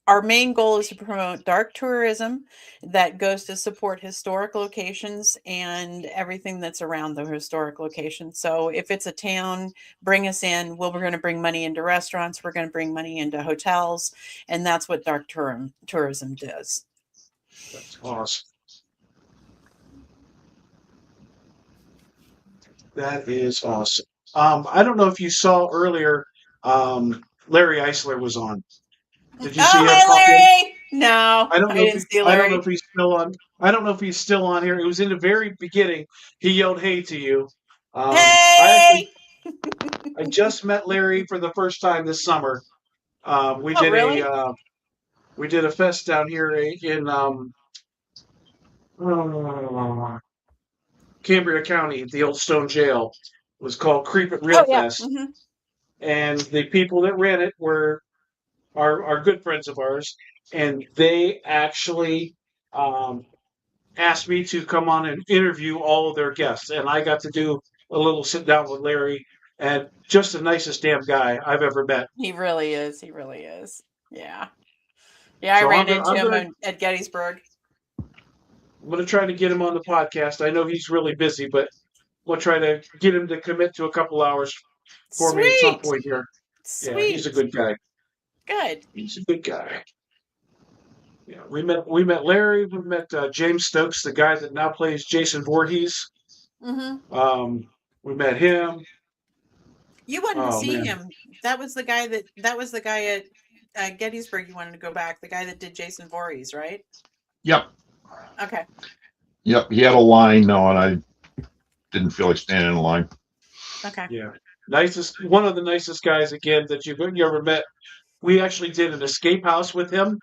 our main goal is to promote dark tourism that goes to support historic locations and everything that's around the historic location. So if it's a town, bring us in. Well, we're going to bring money into restaurants. We're going to bring money into hotels. And that's what dark tourism does. That's awesome. That is awesome. I don't know if you saw earlier, Larry Eisler was on. Did you see him hi, pop in? Larry! No, I don't know if didn't see I don't know Larry. if he's still on. I don't know if he's still on here. It was in the very beginning. He yelled "Hey" to you. Hey! I just met Larry for the first time this summer. We Oh, did really? we did a fest down here in Cambria County at the old Stone Jail. It was called Creep It Real Oh, yeah. Fest, and the people that ran it were are good friends of ours, and they actually asked me to come on and interview all of their guests, and I got to do a little sit down with Larry, and just the nicest damn guy I've ever met. He really is. He really is. Yeah. Yeah, I So ran into him at Gettysburg. I'm gonna try to get him on the podcast. I know he's really busy, but we'll try to get him to commit to a couple hours for me at some Sweet. point here. Yeah, Sweet. he's a good guy. Good. He's a good guy. Yeah, we met Larry. We met James Stokes, the guy that now plays Jason Voorhees. We met him. You wanted to see man. him. That was the guy at Gettysburg. You wanted to go back. The guy that did Jason Voorhees, right? Yep. Okay. Yep. He had a line though, and I didn't feel like standing in line. Okay. Yeah, one of the nicest guys again that you ever met. We actually did an escape house with him.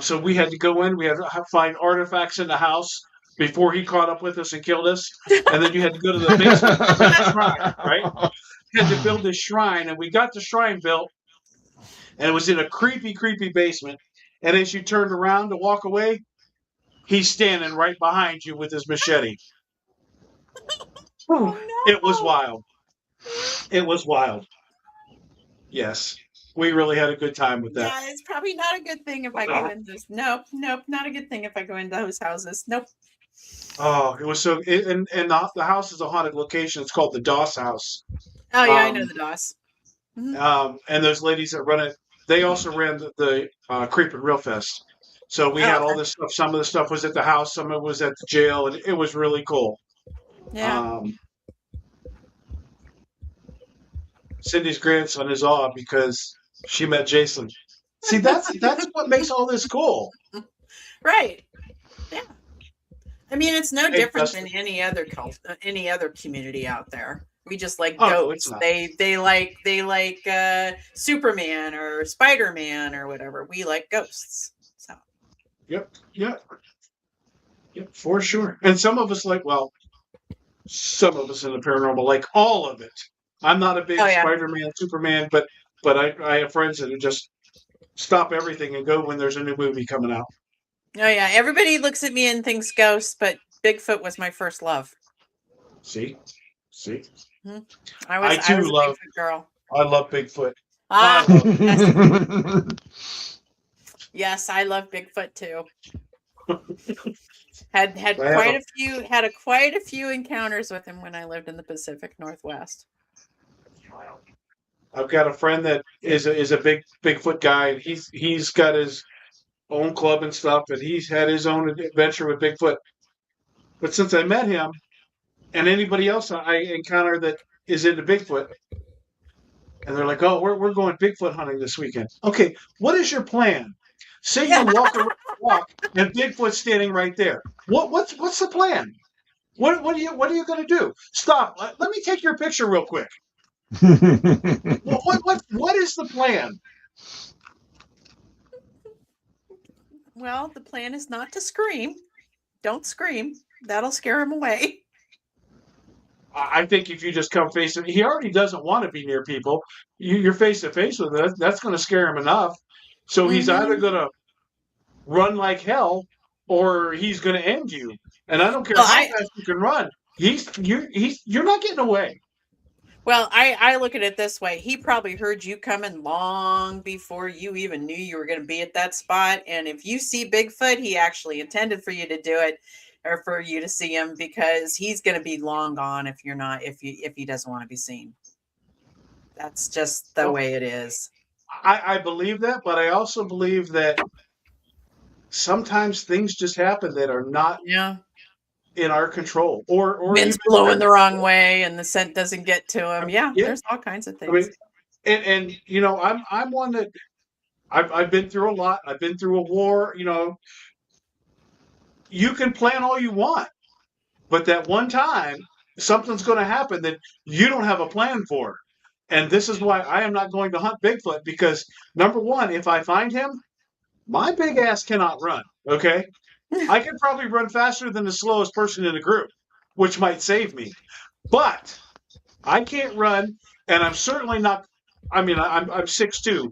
So we had to go in. We had to find artifacts in the house before he caught up with us and killed us. And then you had to go to the basement and build a shrine, right? You had to build this shrine, and we got the shrine built, and it was in a creepy, creepy basement. And as you turned around to walk away, he's standing right behind you with his machete. Oh, no. It was wild. It was wild. Yes. We really had a good time with that. Yeah, it's probably not a good thing if I go in this. Nope, not a good thing if I go into those houses. Nope. Oh, it was so. And the house is a haunted location. It's called the Doss House. Oh yeah, I know the DOS. And those ladies that run it, they also ran the Creep and Real Fest. So we had all this stuff. Some of the stuff was at the house, some of it was at the jail, and it was really cool. Yeah. Cindy's grandson is odd because she met Jason. See, that's what makes all this cool. Right. Yeah. I mean, it's no different than any other community out there. We just like ghosts. No, they like Superman or Spider-Man or whatever. We like ghosts. So. Yep, for sure. And some of us some of us in the paranormal like all of it. I'm not a big Spider-Man, Superman, but I have friends that just stop everything and go when there's a new movie coming out. Oh yeah, everybody looks at me and thinks ghosts, but Bigfoot was my first love. See. I was a Bigfoot girl. I love Bigfoot. Yes, I love Bigfoot too. Had quite a few encounters with him when I lived in the Pacific Northwest. I've got a friend that is a big Bigfoot guy. He's got his own club and stuff, and he's had his own adventure with Bigfoot. But since I met him, and anybody else I encounter that is into Bigfoot, and they're like, "Oh, we're going Bigfoot hunting this weekend." Okay, what is your plan? Say you walk, and Bigfoot's standing right there. What's the plan? What are you going to do? Stop. Let me take your picture real quick. What is the plan? Well, the plan is not to scream. Don't scream. That'll scare him away. I think if you just come face to face, he already doesn't want to be near people. You're face to face with him. That's going to scare him enough. So he's either going to run like hell, or he's going to end you. And I don't care how fast you can run. You're not getting away. Well, I look at it this way. He probably heard you coming long before you even knew you were going to be at that spot. And if you see Bigfoot, he actually intended for you to do it or for you to see him, because he's going to be long gone if you're not, if he doesn't want to be seen. That's just the Well, way it is. I believe that, but I also believe that sometimes things just happen that are not Yeah. in our control, or even Wind's blowing the wrong way and the scent doesn't get to him. Yeah, yeah. there's all kinds of I mean, things. and you know, I'm one that I've been through a lot. I've been through a war. You know, you can plan all you want, but that one time something's going to happen that you don't have a plan for. And this is why I am not going to hunt Bigfoot, because number one, if I find him, my big ass cannot run. Okay. I can probably run faster than the slowest person in the group, which might save me. But I can't run, and I'm certainly not. I mean, I'm 6'2"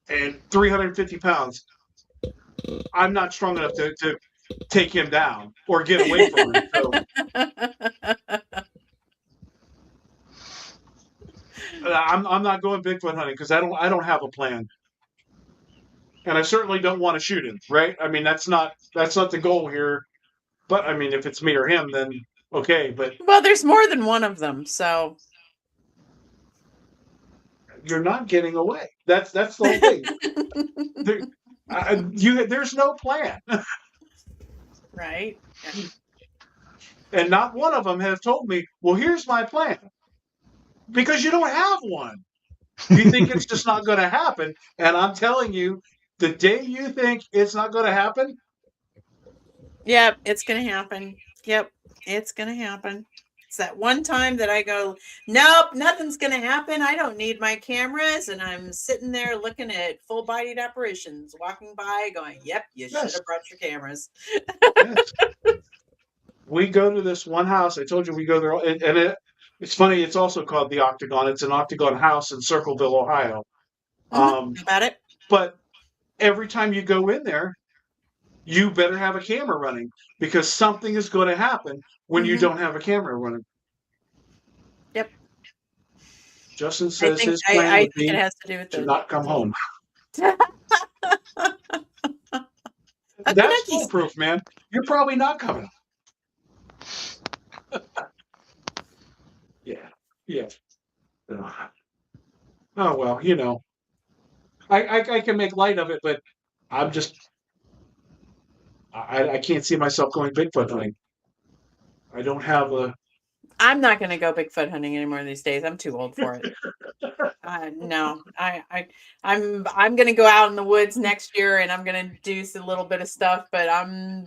and 350 pounds. I'm not strong enough to take him down or get away from him. So I'm not going Bigfoot hunting because I don't have a plan, and I certainly don't want to shoot him. Right? I mean, that's not the goal here. But I mean, if it's me or him, then okay. But Well, there's more than one of them, so you're not getting away. That's the whole thing. There's no plan, right? and not one of them have told me, "Well, here's my plan," because you don't have one. You think it's just not going to happen, and I'm telling you, the day you think it's not going to happen, Yep, it's gonna happen. Yep, it's gonna happen. It's that one time that I go, nope, nothing's gonna happen. I don't need my cameras, and I'm sitting there looking at full-bodied apparitions walking by, going, "Yep, you should yes, have brought your cameras." yes. We go to this one house. I told you we go there, and it's funny. It's also called the Octagon. It's an Octagon house in Circleville, Ohio. Um, About it. but every time you go in there, you better have a camera running, because something is going to happen when you don't have a camera running. Yep. Justin says his plan I would think it be has to do with to not come home. Okie That's dokies. foolproof, man. You're probably not coming. Yeah, yeah. Oh well, you know, I can make light of it, but I'm just I can't see myself going Bigfoot hunting. I don't have a. I'm not going to go Bigfoot hunting anymore these days. I'm too old for it. No, I'm going to go out in the woods next year, and I'm going to do a little bit of stuff. But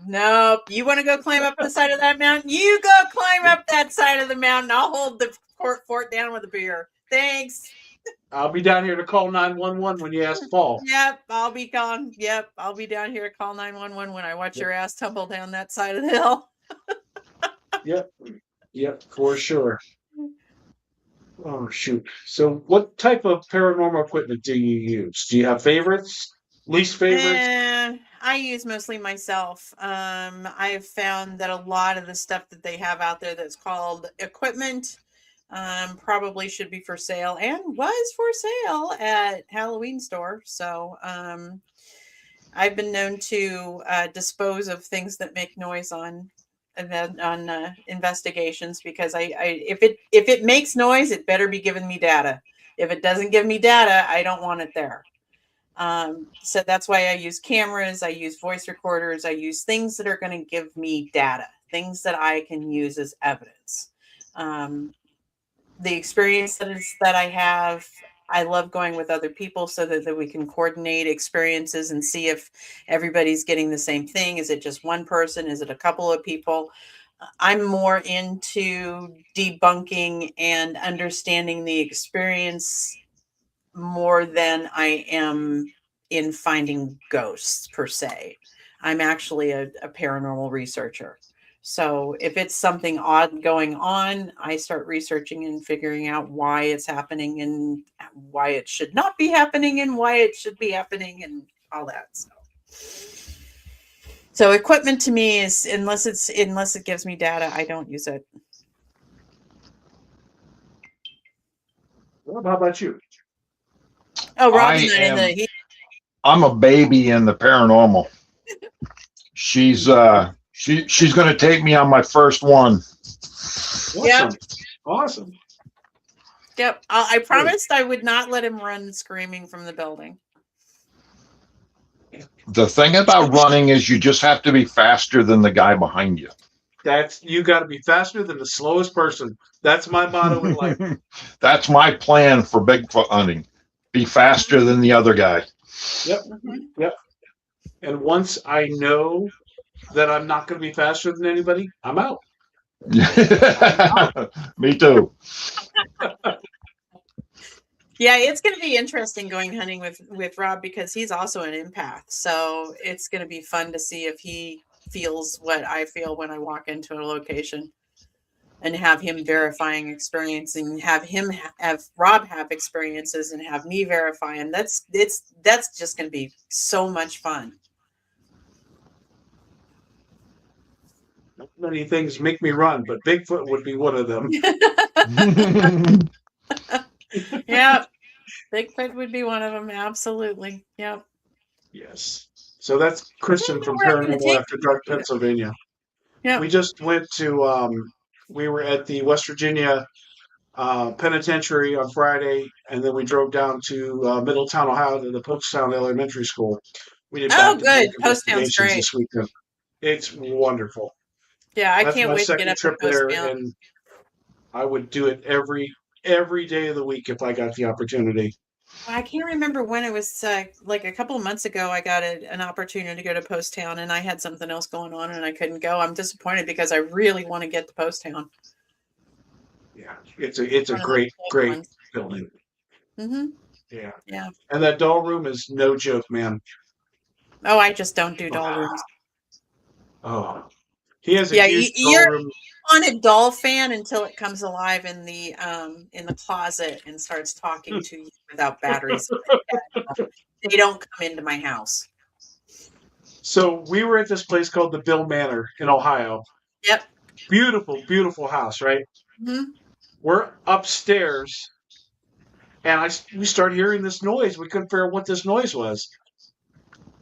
nope. You want to go climb up the side of that mountain? You go climb up that side of the mountain. I'll hold the fort down with a beer. Thanks. I'll be down here to call 911 when you ask to fall. Yep, I'll be gone. Yep, I'll be down here to call 911 when I watch your ass tumble down that side of the hill. Yep. Yep, for sure. Oh shoot. So what type of paranormal equipment do you use? Do you have favorites? Least favorites? I use mostly myself. I've found that a lot of the stuff that they have out there that's called equipment probably should be for sale, and was for sale at Halloween store. So I've been known to dispose of things that make noise on investigations, because if it makes noise, it better be giving me data. If it doesn't give me data, I don't want it there. So that's why I use cameras, I use voice recorders, I use things that are going to give me data, things that I can use as evidence. The experience that I have, I love going with other people so that we can coordinate experiences and see if everybody's getting the same thing. Is it just one person? Is it a couple of people? I'm more into debunking and understanding the experience more than I am in finding ghosts per se. I'm actually a paranormal researcher. So if it's something odd going on, I start researching and figuring out why it's happening and why it should not be happening and why it should be happening and all that. So equipment to me is, unless it gives me data, I don't use it. Rob, how about you? Oh, I Rob's not in am. the. I'm a baby in the paranormal. She's she's going to take me on my first one. Yep. Awesome. Yep. I Good. promised I would not let him run screaming from the building. The thing about running is you just have to be faster than the guy behind you. You got to be faster than the slowest person. That's my motto in life. That's my plan for Bigfoot hunting. Be faster than the other guy. Yep. Yep. And once I know that I'm not going to be faster than anybody, I'm out. Me too. Yeah, it's going to be interesting going hunting with Rob because he's also an empath. So it's going to be fun to see if he feels what I feel when I walk into a location, and have him verifying experience, and have Rob have experiences and have me verify. And that's just going to be so much fun. Not many things make me run, but Bigfoot would be one of them. Yeah. Bigfoot would be one of them. Absolutely. Yep. Yes. So that's Kristen from Where I'm going to Paranormal take After Dark, you. Pennsylvania. Yeah. We just went to, we were at the West Virginia penitentiary on Friday, and then we drove down to Middletown, Ohio, to the Poachtown Elementary School. We did Oh, back-to-back good. Poasttown's investigations great. this weekend. It's wonderful. Yeah, I That's can't my wait to get second up to trip there, Poasttown. and I would do it every day of the week if I got the opportunity. I can't remember when it was. Like a couple of months ago, I got an opportunity to go to Poasttown, and I had something else going on, and I couldn't go. I'm disappointed because I really want to get to Poasttown. Yeah, it's a great building. Mm-hmm. Yeah, Yeah. and that doll room is no joke, man. Oh, I just don't do doll rooms. Oh, he has a Yeah, huge doll you're room. on a doll fan until it comes alive in the closet and starts talking to you without batteries. They don't come into my house. So we were at this place called the Bill Manor in Ohio. Yep. Beautiful, beautiful house, right? Mm-hmm. We're upstairs, and we start hearing this noise. We couldn't figure out what this noise was.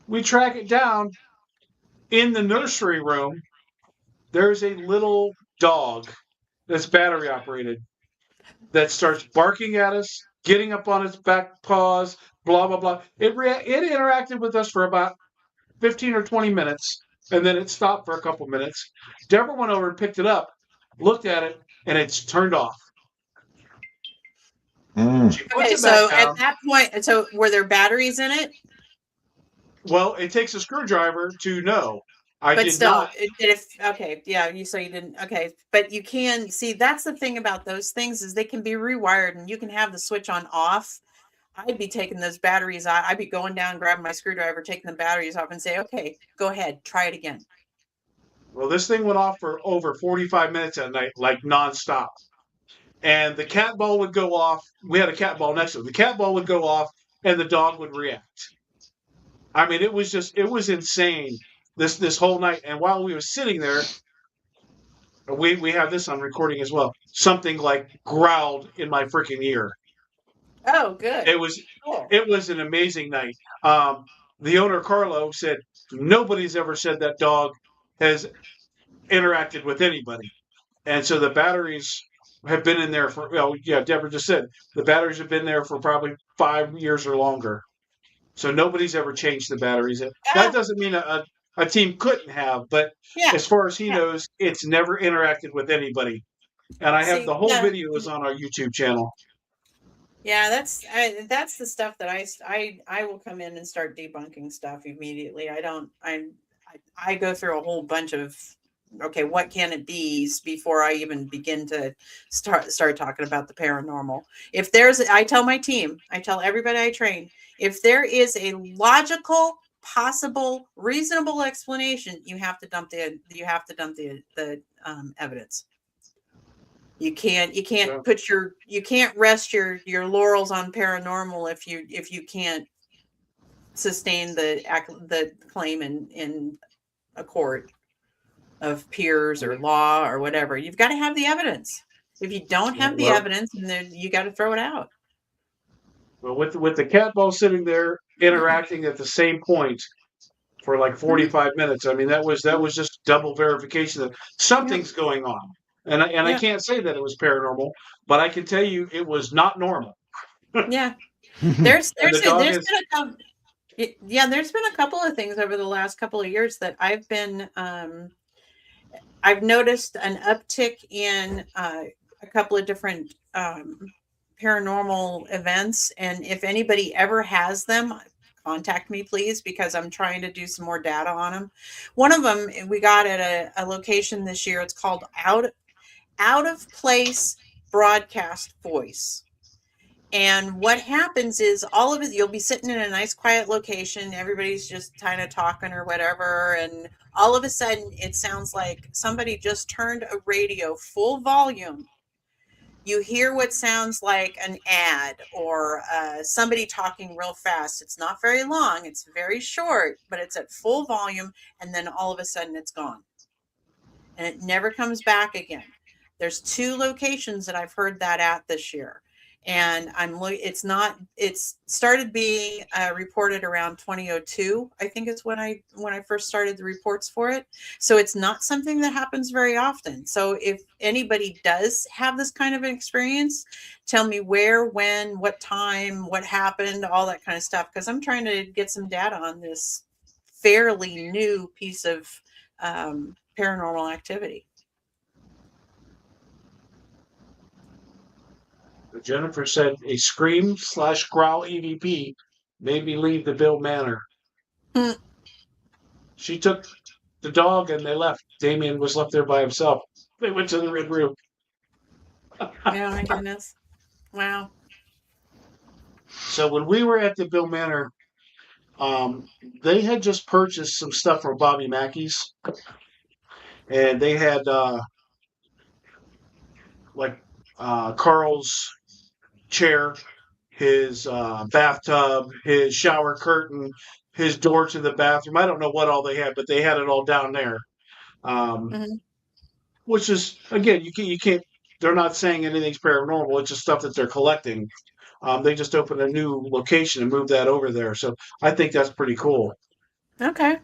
We track it down. In the nursery room, there's a little dog that's battery operated that starts barking at us, getting up on its back paws, blah blah blah. It interacted with us for about 15 or 20 minutes, and then it stopped for a couple minutes. Deborah went over and picked it up, looked at it, and it's turned off. She puts Okay, it back so down. at that point, so were there batteries in it? Well, it takes a screwdriver to know. I But did still, not. okay, yeah, you didn't. Okay, but you can see that's the thing about those things is they can be rewired, and you can have the switch on off. I'd be taking those batteries. I'd be going down, grabbing my screwdriver, taking the batteries off, and say, "Okay, go ahead, try it again." Well, this thing went off for over 45 minutes at night, like nonstop. And the cat ball would go off. We had a cat ball next to it. The cat ball would go off, and the dog would react. I mean, it was insane this whole night. And while we were sitting there, we have this on recording as well. Something like growled in my freaking ear. Oh, good. It was Cool. it was an amazing night. The owner Carlo said nobody's ever said that dog has interacted with anybody, and so the batteries have been in there for. Well, yeah, Deborah just said the batteries have been there for probably 5 years or longer. So nobody's ever changed the batteries. That doesn't mean a team couldn't have, but Yeah. as far as he Yeah. knows, it's never interacted with anybody. And I have See, the whole yeah. video is on our YouTube channel. Yeah, that's the stuff that I will come in and start debunking stuff immediately. I go through a whole bunch of, okay, what can it be before I even begin to start talking about the paranormal. If I tell my team, I tell everybody I train, if there is a logical, possible, reasonable explanation, you have to dump the evidence. You can't rest your laurels on paranormal if you can't sustain the claim in a court of peers or law or whatever. You've got to have the evidence. If you don't have the evidence, then you got to throw it out. Well, with the cat ball sitting there interacting at the same point for like Mhm. 45 minutes, I mean that was just double verification that Yep. something's going on. And I Yep. can't say that it was paranormal, but I can tell you it was not normal. Yeah. And the dog There's is been a couple. Yeah, there's been a couple of things over the last couple of years that I've noticed an uptick in a couple of different paranormal events. And if anybody ever has them, contact me, please, because I'm trying to do some more data on them. One of them we got at a location this year. It's called Out of Place Broadcast Voice. And what happens is all of it, you'll be sitting in a nice quiet location, everybody's just kind of talking or whatever, and all of a sudden it sounds like somebody just turned a radio full volume. You hear what sounds like an ad or somebody talking real fast. It's not very long, it's very short, but it's at full volume, and then all of a sudden it's gone. And it never comes back again. There's 2 locations that I've heard that at this year. And it's started being reported around 2002. I think it's when I first started the reports for it. So it's not something that happens very often. So if anybody does have this kind of an experience, tell me where, when, what time, what happened, all that kind of stuff. Because I'm trying to get some data on this fairly new piece of paranormal activity. Jennifer said a scream/growl EVP made me leave the Bill Manor. Hmm. She took the dog and they left. Damien was left there by himself. They went to the Red Room. Oh my goodness. Wow. So when we were at the Bill Manor, um, they had just purchased some stuff from Bobby Mackey's, and they had like Carl's chair, his bathtub, his shower curtain, his door to the bathroom. I don't know what all they had, but they had it all down there. Um, Hmm. which is again, you can't. They're not saying anything's paranormal. It's just stuff that they're collecting. They just opened a new location and moved that over there, so I think that's pretty cool. Okay.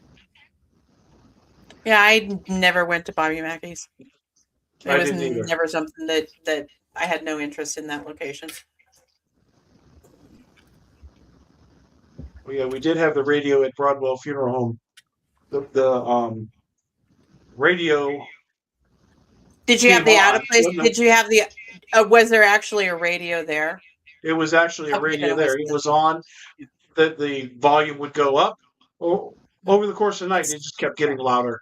Yeah, I never went to Bobby Mackey's. It I was didn't either. never something that I had no interest in that location. Well, yeah, we did have the radio at Broadwell Funeral Home. The radio Did you have came the out on. of place? Did you have the? Was there actually a radio there? It was actually a Okay, then radio it there. was. It was on. The volume would go up. Over the course of the night, it That's just kept getting louder.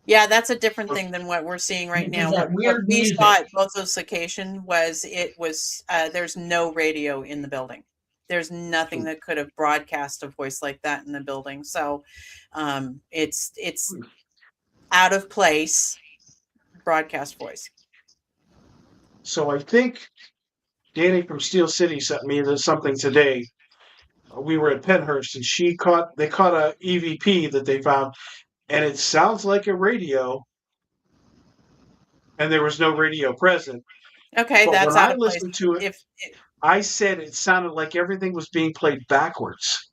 Yeah, that's a different thing than what we're seeing right It was now. that What weird we music. saw at both those locations was there's no radio in the building. There's nothing that could have broadcast a voice like that in the building. So it's out of place broadcast voice. So I think Danny from Steel City sent me something today. We were at Penhurst, and they caught a EVP that they found, and it sounds like a radio, and there was no radio present. Okay, But when that's out I of place. listened to it, If I said it sounded like everything was being played backwards.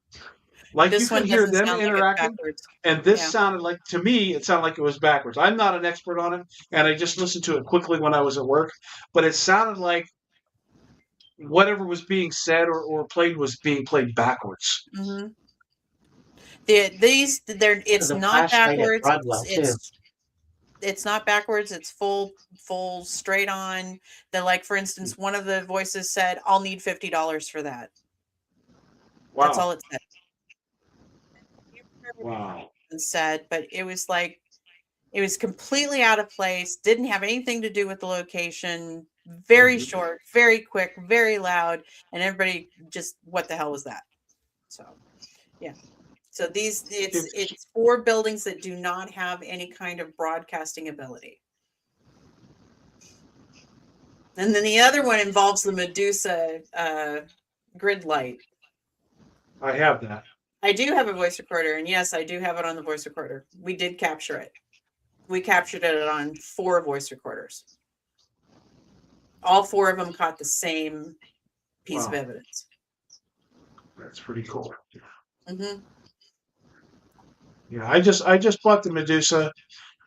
Like you this could one hear doesn't them sound like it's interacting, backwards. and this Yeah. sounded like, to me, it sounded like it was backwards. I'm not an expert on it, and I just listened to it quickly when I was at work, but it sounded like whatever was being said or played was being played backwards. Mm-hmm. It's The not flashlight at backwards. Broadwell too. It's not backwards. It's full straight on. The like, for instance, one of the voices said, "I'll need $50 for that." That's Wow. all it said. Wow. And said, but it was like it was completely out of place. Didn't have anything to do with the location. Very short, very quick, very loud, and everybody just, what the hell was that? So, yeah. So it's 4 buildings that do not have any kind of broadcasting ability. And then the other one involves the Medusa grid light. I have that. I do have a voice recorder, and yes, I do have it on the voice recorder. We did capture it. We captured it on 4 voice recorders. All 4 of them caught the same piece of evidence. That's pretty cool. Hmm. Yeah, I just bought the Medusa.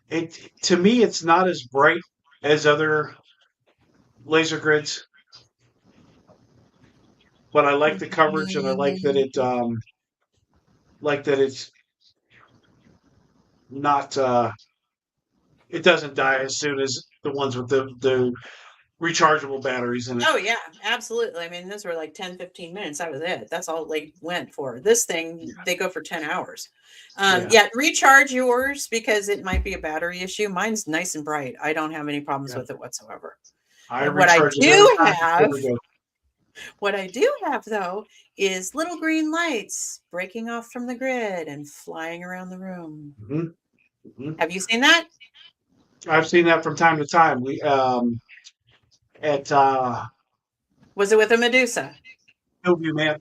It to me, it's not as bright as other laser grids, but I like the coverage and I like that it's not it doesn't die as soon as the ones with the rechargeable batteries in it. Oh yeah, absolutely. I mean, those were like 10, 15 minutes. That was it. That's all they went for. This thing, Yeah, they go for 10 hours. yeah, Yeah, recharge yours because it might be a battery issue. Mine's nice and bright. I don't have any problems yeah. with it whatsoever. I What I recharge it every do time before have, we go. what I do have though, is little green lights breaking off from the grid and flying around the room. Hmm. Hmm. Have you seen that? I've seen that from time to time. We at Was it with a Medusa? Hillview Man.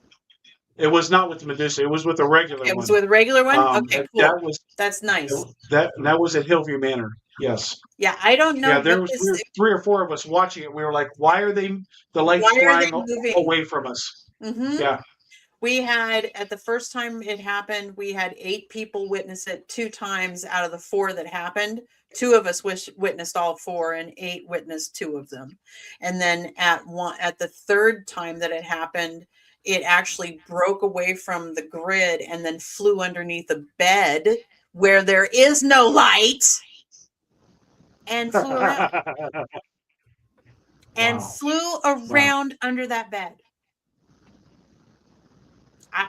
It was not with the Medusa. It was with a regular It was one. with a regular one? Okay, That cool. was That's nice. that was at Hillview Manor. Yes. Yeah, I don't know Yeah, there what was this, three or four of us watching it. We were like, "Why are the lights why are they flying moving? away from us?" Hmm. Yeah, We had, at the first time it happened, we had 8 people witness it 2 times out of the 4 that happened. 2 of us witnessed all 4, and 8 witnessed 2 of them. And then at the third time that it happened, it actually broke away from the grid and then flew underneath a bed where there is no light and flew around wow, wow, under that bed.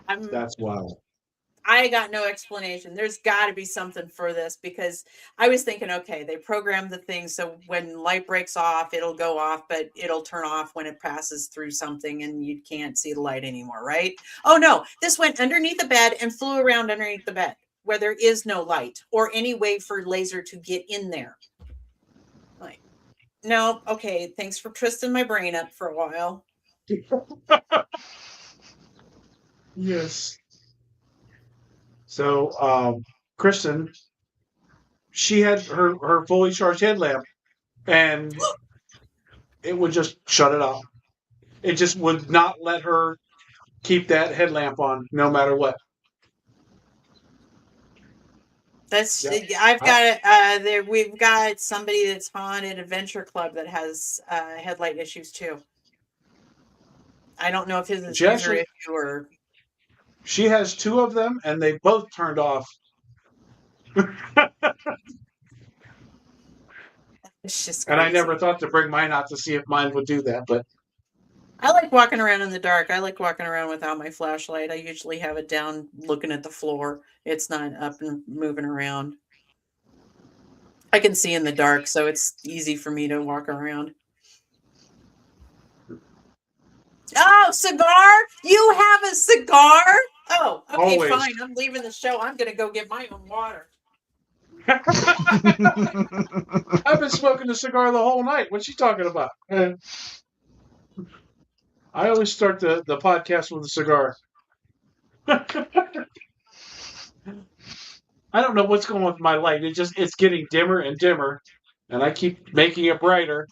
I'm that's wild. I got no explanation. There's got to be something for this because I was thinking, okay, they programmed the thing so when light breaks off, it'll go off, but it'll turn off when it passes through something and you can't see the light anymore, right? Oh no, this went underneath the bed and flew around underneath the bed where there is no light or any way for laser to get in there. Like, no, okay, thanks for twisting my brain up for a while. Yes. So, Kristen, she had her fully charged headlamp, and it would just shut it off. It just would not let her keep that headlamp on, no matter what. That's Yeah. I've I, got there. We've got somebody that's haunted Adventure Club that has headlight issues too. I don't know if his is she user actually issue or she has 2 of them, and they both turned off. it's just And I crazy. never thought to bring mine out to see if mine would do that, but I like walking around in the dark. I like walking around without my flashlight. I usually have it down looking at the floor. It's not up and moving around. I can see in the dark, so it's easy for me to walk around. Oh, cigar? You have a cigar? Oh, okay, always. fine. I'm leaving the show. I'm going to go get my own water. I've been smoking a cigar the whole night. What's she talking about? I always start the podcast with a cigar. I don't know what's going on with my light. It's getting dimmer and dimmer, and I keep making it brighter.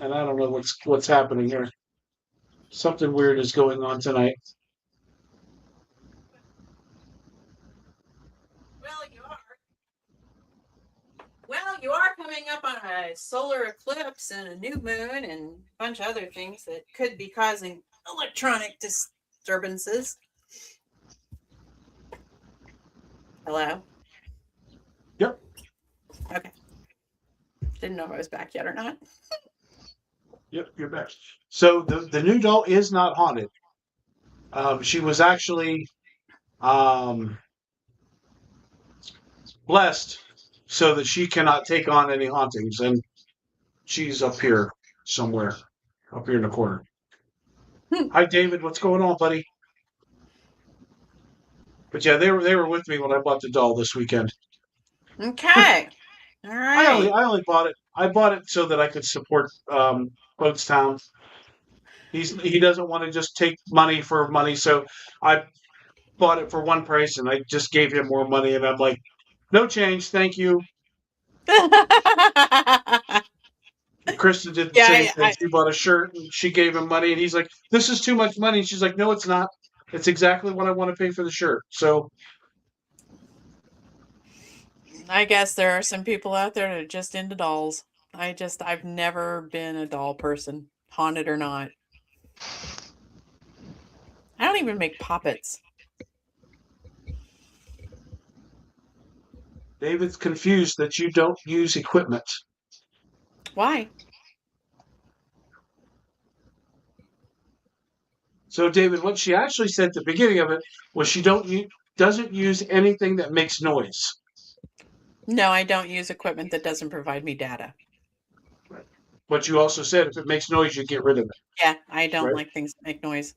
And I don't know what's happening here. Something weird is going on tonight. Well, you are. Well, you are coming up on a solar eclipse and a new moon and a bunch of other things that could be causing electronic disturbances. Hello? Yep. Okay. Didn't know if I was back yet or not. Yep, you're back. So the new doll is not haunted. She was actually um, blessed so that she cannot take on any hauntings, and she's up here somewhere, up here in the corner. Hi, David. What's going on, buddy? But yeah, they were with me when I bought the doll this weekend. Okay. All right. I only bought it. I bought it so that I could support Town. He doesn't want to just take money for money, so I bought it for one price, and I just gave him more money, and I'm like, no change, thank you. Kristen did the Yeah, same thing. She bought a shirt and she gave him money, and he's like, "This is too much money." And she's like, "No, it's not. It's exactly what I want to pay for the shirt." So I guess there are some people out there that are just into dolls. I've never been a doll person, haunted or not. I don't even make puppets. David's confused that you don't use equipment. Why? So, David, what she actually said at the beginning of it was she doesn't use anything that makes noise. No, I don't use equipment that doesn't provide me data. But you also said if it makes noise, you get rid of it. Yeah, I don't Right. like things that make noise.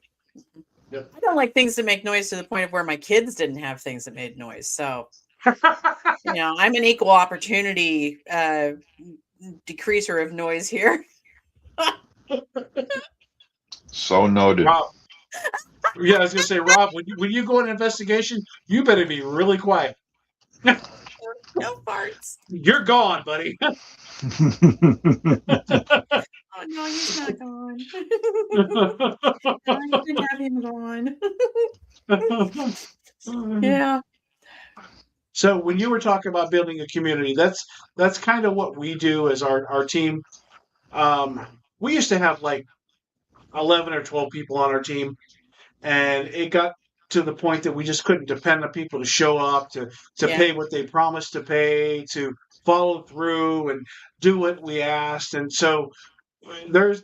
Yep. I don't like things that make noise to the point of where my kids didn't have things that made noise. So, I'm an equal opportunity decreaser of noise here. So noted. Rob. Yeah, I was gonna say, Rob, when you go on an investigation, you better be really quiet. No farts. You're gone, buddy. Oh no, he's not gone. I can have him gone. Yeah. So when you were talking about building a community, that's kind of what we do as our team. We used to have like 11 or 12 people on our team, and it got to the point that we just couldn't depend on people to show up, to Yeah. pay what they promised to pay, to follow through and do what we asked. And so there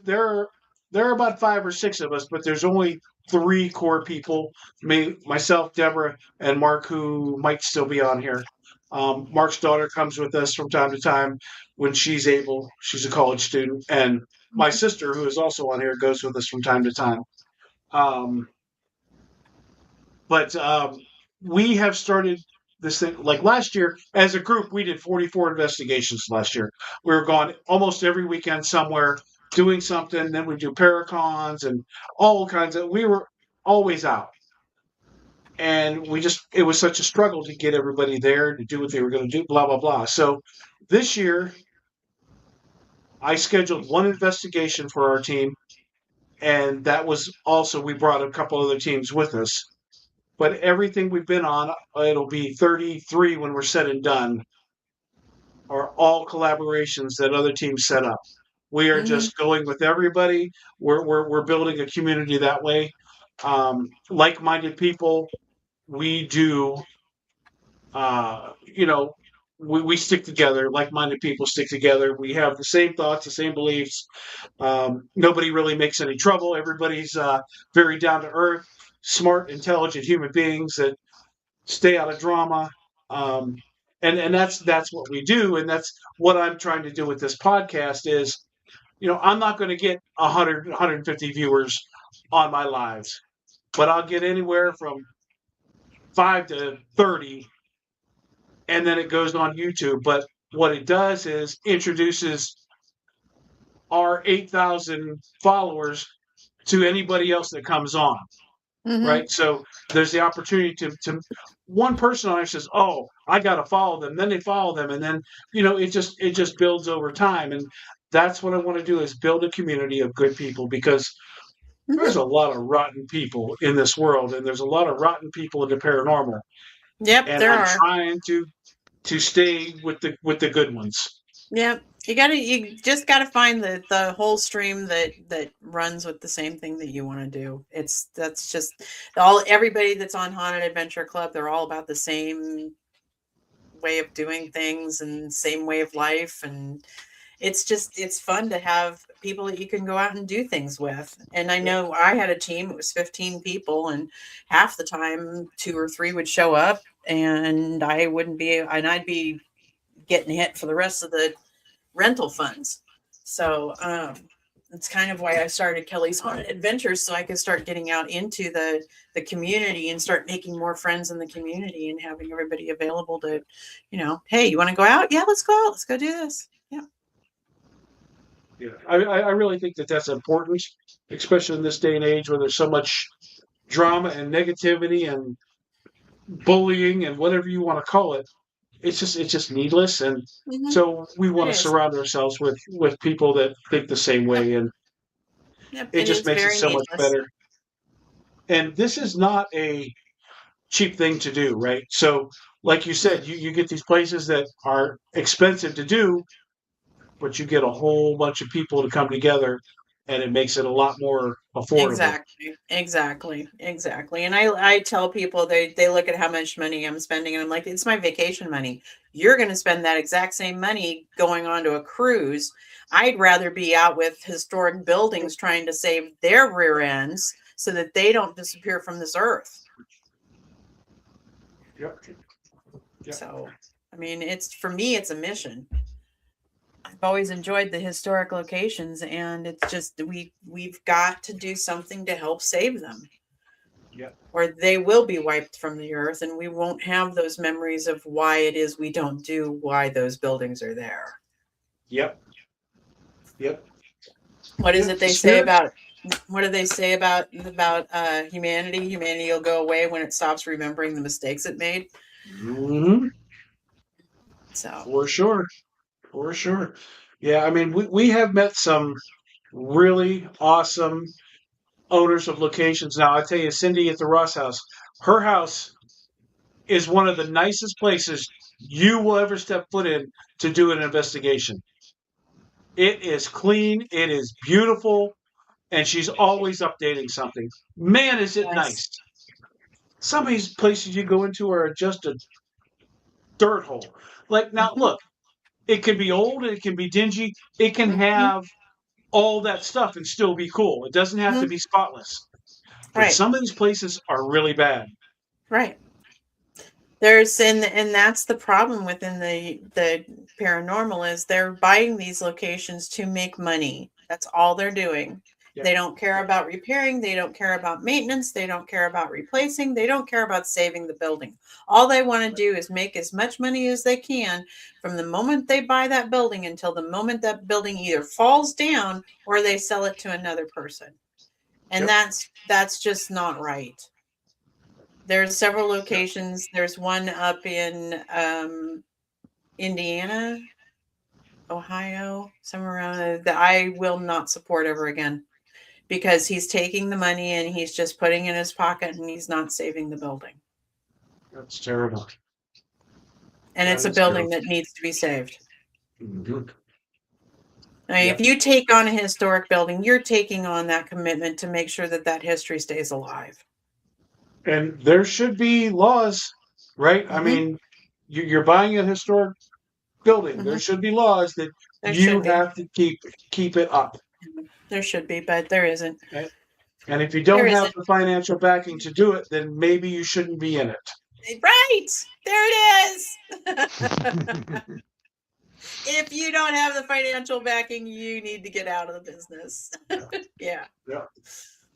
are about 5 or 6 of us, but there's only 3 core people: myself, Deborah, and Mark, who might still be on here. Mark's daughter comes with us from time to time when she's able. She's a college student, and my sister, who is also on here, goes with us from time to time. But we have started this thing like last year as a group. We did 44 investigations last year. We were gone almost every weekend somewhere doing something. Then we do paracons and all kinds of. We were always out, and it was such a struggle to get everybody there to do what they were going to do. Blah blah blah. So this year, I scheduled one investigation for our team, and that was also we brought a couple other teams with us. But everything we've been on, it'll be 33 when we're said and done, are all collaborations that other teams set up. We are just going with everybody. We're building a community that way. Like-minded people, we do. We stick together. Like-minded people stick together. We have the same thoughts, the same beliefs. Nobody really makes any trouble. Everybody's very down to earth, smart, intelligent human beings that stay out of drama. And that's what we do, and that's what I'm trying to do with this podcast is, I'm not going to get 100, 150 viewers on my lives, but I'll get anywhere from 5 to 30, and then it goes on YouTube. But what it does is introduces our 8,000 followers to anybody else that comes on. Right. So there's the opportunity to one person on there says, "Oh, I got to follow them." Then they follow them. And then, it just builds over time. And that's what I want to do is build a community of good people, because there's a lot of rotten people in this world, and there's a lot of rotten people in the paranormal. Yep, and there I'm are. trying to stay with the good ones. Yep. You just gotta find the whole stream that runs with the same thing that you want to do. That's just everybody that's on Haunted Adventure Club, they're all about the same way of doing things and same way of life, and it's fun to have people that you can go out and do things with. And I know I had a team, it was 15 people, and half the time 2 or 3 would show up, and I'd be getting hit for the rest of the rental funds. So it's kind of why I started Kelly's Haunted Adventures, so I could start getting out into the community and start making more friends in the community and having everybody available to, hey, you want to go out? Yeah, let's go out. Let's go do this. Yeah. Yeah, I really think that's important, especially in this day and age where there's so much drama and negativity and bullying and whatever you want to call it. it's just needless. And Hmm. so we It want to is. surround ourselves with people that think the same Yep. way, and Yep. it It just is makes it very so much needless. better. And this is not a cheap thing to do, right? So, like you said, you get these places that are expensive to do, but you get a whole bunch of people to come together, and it makes it a lot more affordable. Exactly, exactly, exactly. And I tell people they look at how much money I'm spending, and I'm like, it's my vacation money. You're going to spend that exact same money going on to a cruise. I'd rather be out with historic buildings trying to save their rear ends so that they don't disappear from this earth. Yep. Yep. So, I mean, it's for me, it's a mission. I've always enjoyed the historic locations, and it's just we've got to do something to help save them, Yep. or they will be wiped from the earth, and we won't have those memories of why it is we don't do why those buildings are there. Yep. Yep. What is Yep. it The they say spirit. about what do they say about humanity? Humanity will go away when it stops remembering the mistakes it made. Hmm. So, For sure. For sure. Yeah. I mean, we have met some really awesome owners of locations. Now, I tell you, Cindy at the Ross house, her house is one of the nicest places you will ever step foot in to do an investigation. It is clean, it is beautiful, and she's always updating something. Man, is it nice. nice. Some of these places you go into are just a dirt hole. Like, now, Hmm. look, it can be old, it can be dingy, it can Hmm. have all that stuff and still be cool. It doesn't have to Hmm. be spotless. But Right, some of these places are really bad. right. There's and that's the problem within the paranormal is they're buying these locations to make money. That's all they're doing. Yep. They don't care about repairing, they don't care about maintenance, they don't care about replacing, they don't care about saving the building. All they want to do is make as much money as they can from the moment they buy that building until the moment that building either falls down or they sell it to another person. And Yep. that's just not right. There's several Yep. locations. There's one up in Indiana, Ohio, somewhere around there that I will not support ever again because he's taking the money and he's just putting it in his pocket and he's not saving the building. That's terrible. And That it's a is building terrible. that needs to be saved. Mhm. I mean, if Yep. you take on a historic building, you're taking on that commitment to make sure that that history stays alive. And there should be laws, right? I Hmm. mean, you're buying a historic building. There Hmm. should be laws that There you should be. have to keep it up. There should be, but there isn't. And and if you There don't have isn't. the financial backing to do it, then maybe you shouldn't be in it. Right. There it is. If you don't have the financial backing, you need to get out of the business. Yeah. Yeah. Yeah.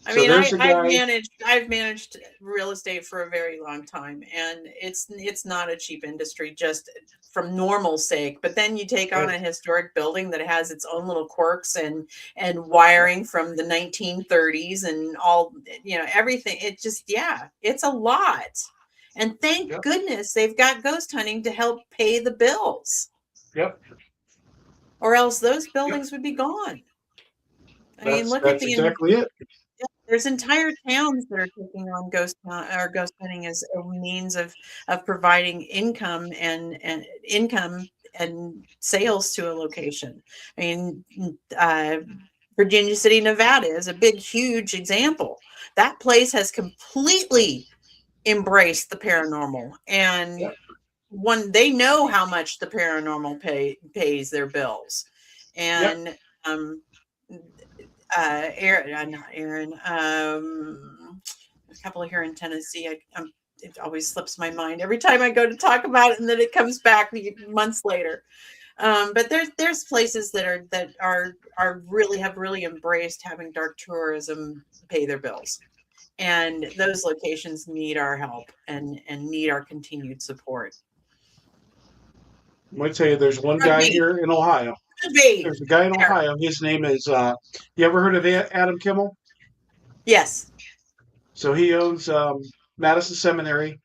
I So mean, there's a guy. I've managed real estate for a very long time, and it's not a cheap industry just from normal sake. But then you take on And a historic building that has its own little quirks and yeah, wiring from the 1930s and all, everything. It just, yeah, it's a lot. And thank yep, goodness they've got ghost hunting to help pay the bills, yep, or else those yep. buildings would be gone. I mean, That's look at that's exactly it. there's entire towns that are taking on ghost hunting as a means of providing income and sales to a location. I mean, Virginia City, Nevada is a big, huge example. That place has completely embraced the paranormal, and Yep, one they know how much the paranormal pays their bills, yep. and um, Aaron, not Aaron, a couple here in Tennessee. It always slips my mind every time I go to talk about it, and then it comes back months later. But there's places that are really have really embraced having dark tourism pay their bills, and those locations need our help and need our continued support. I'm gonna tell you, there's one Could guy be, here in Ohio. could be There's a guy in there. Ohio. His name is. You ever heard of Adam Kimmel? Yes. So he owns Madison Seminary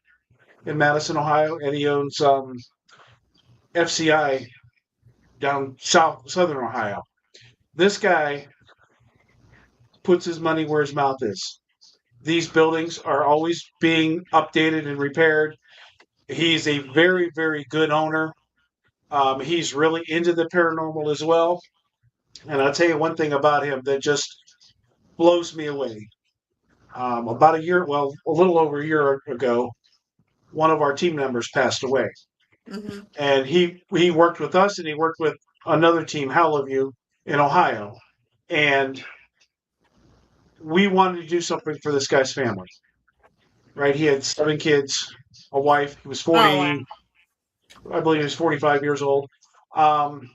in Madison, Ohio, and he owns FCI down southern Ohio. This guy puts his money where his mouth is. These buildings are always being updated and repaired. He's a very, very good owner. He's really into the paranormal as well. And I'll tell you one thing about him that just blows me away. About a year, well, a little over a year ago, one of our team members passed away. Hmm. And he worked with us and he worked with another team, Halloween, in Ohio. And we wanted to do something for this guy's family, right? He had 7 kids, a wife. He was Oh, wow. 40, I believe he was 45 years old. Um,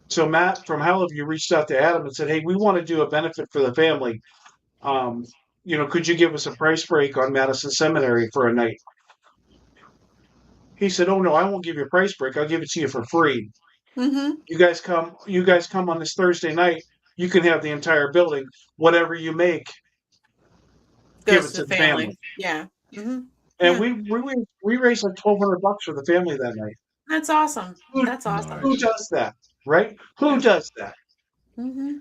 so Matt from Helleview reached out to Adam and said, "Hey, we want to do a benefit for the family. Um, could you give us a price break on Madison Seminary for a night?" He said, "Oh no, I won't give you a price break. I'll give it to you for free. Hmm. You guys come. You guys come on this Thursday night. You can have the entire building. Whatever you make, give Goes it to to the the family. family." Yeah. Hmm. And Yeah. we raised like $1,200 for the family that night. That's awesome. Who That's awesome. who Nice. does that, right? Who Yeah. does that? Hmm.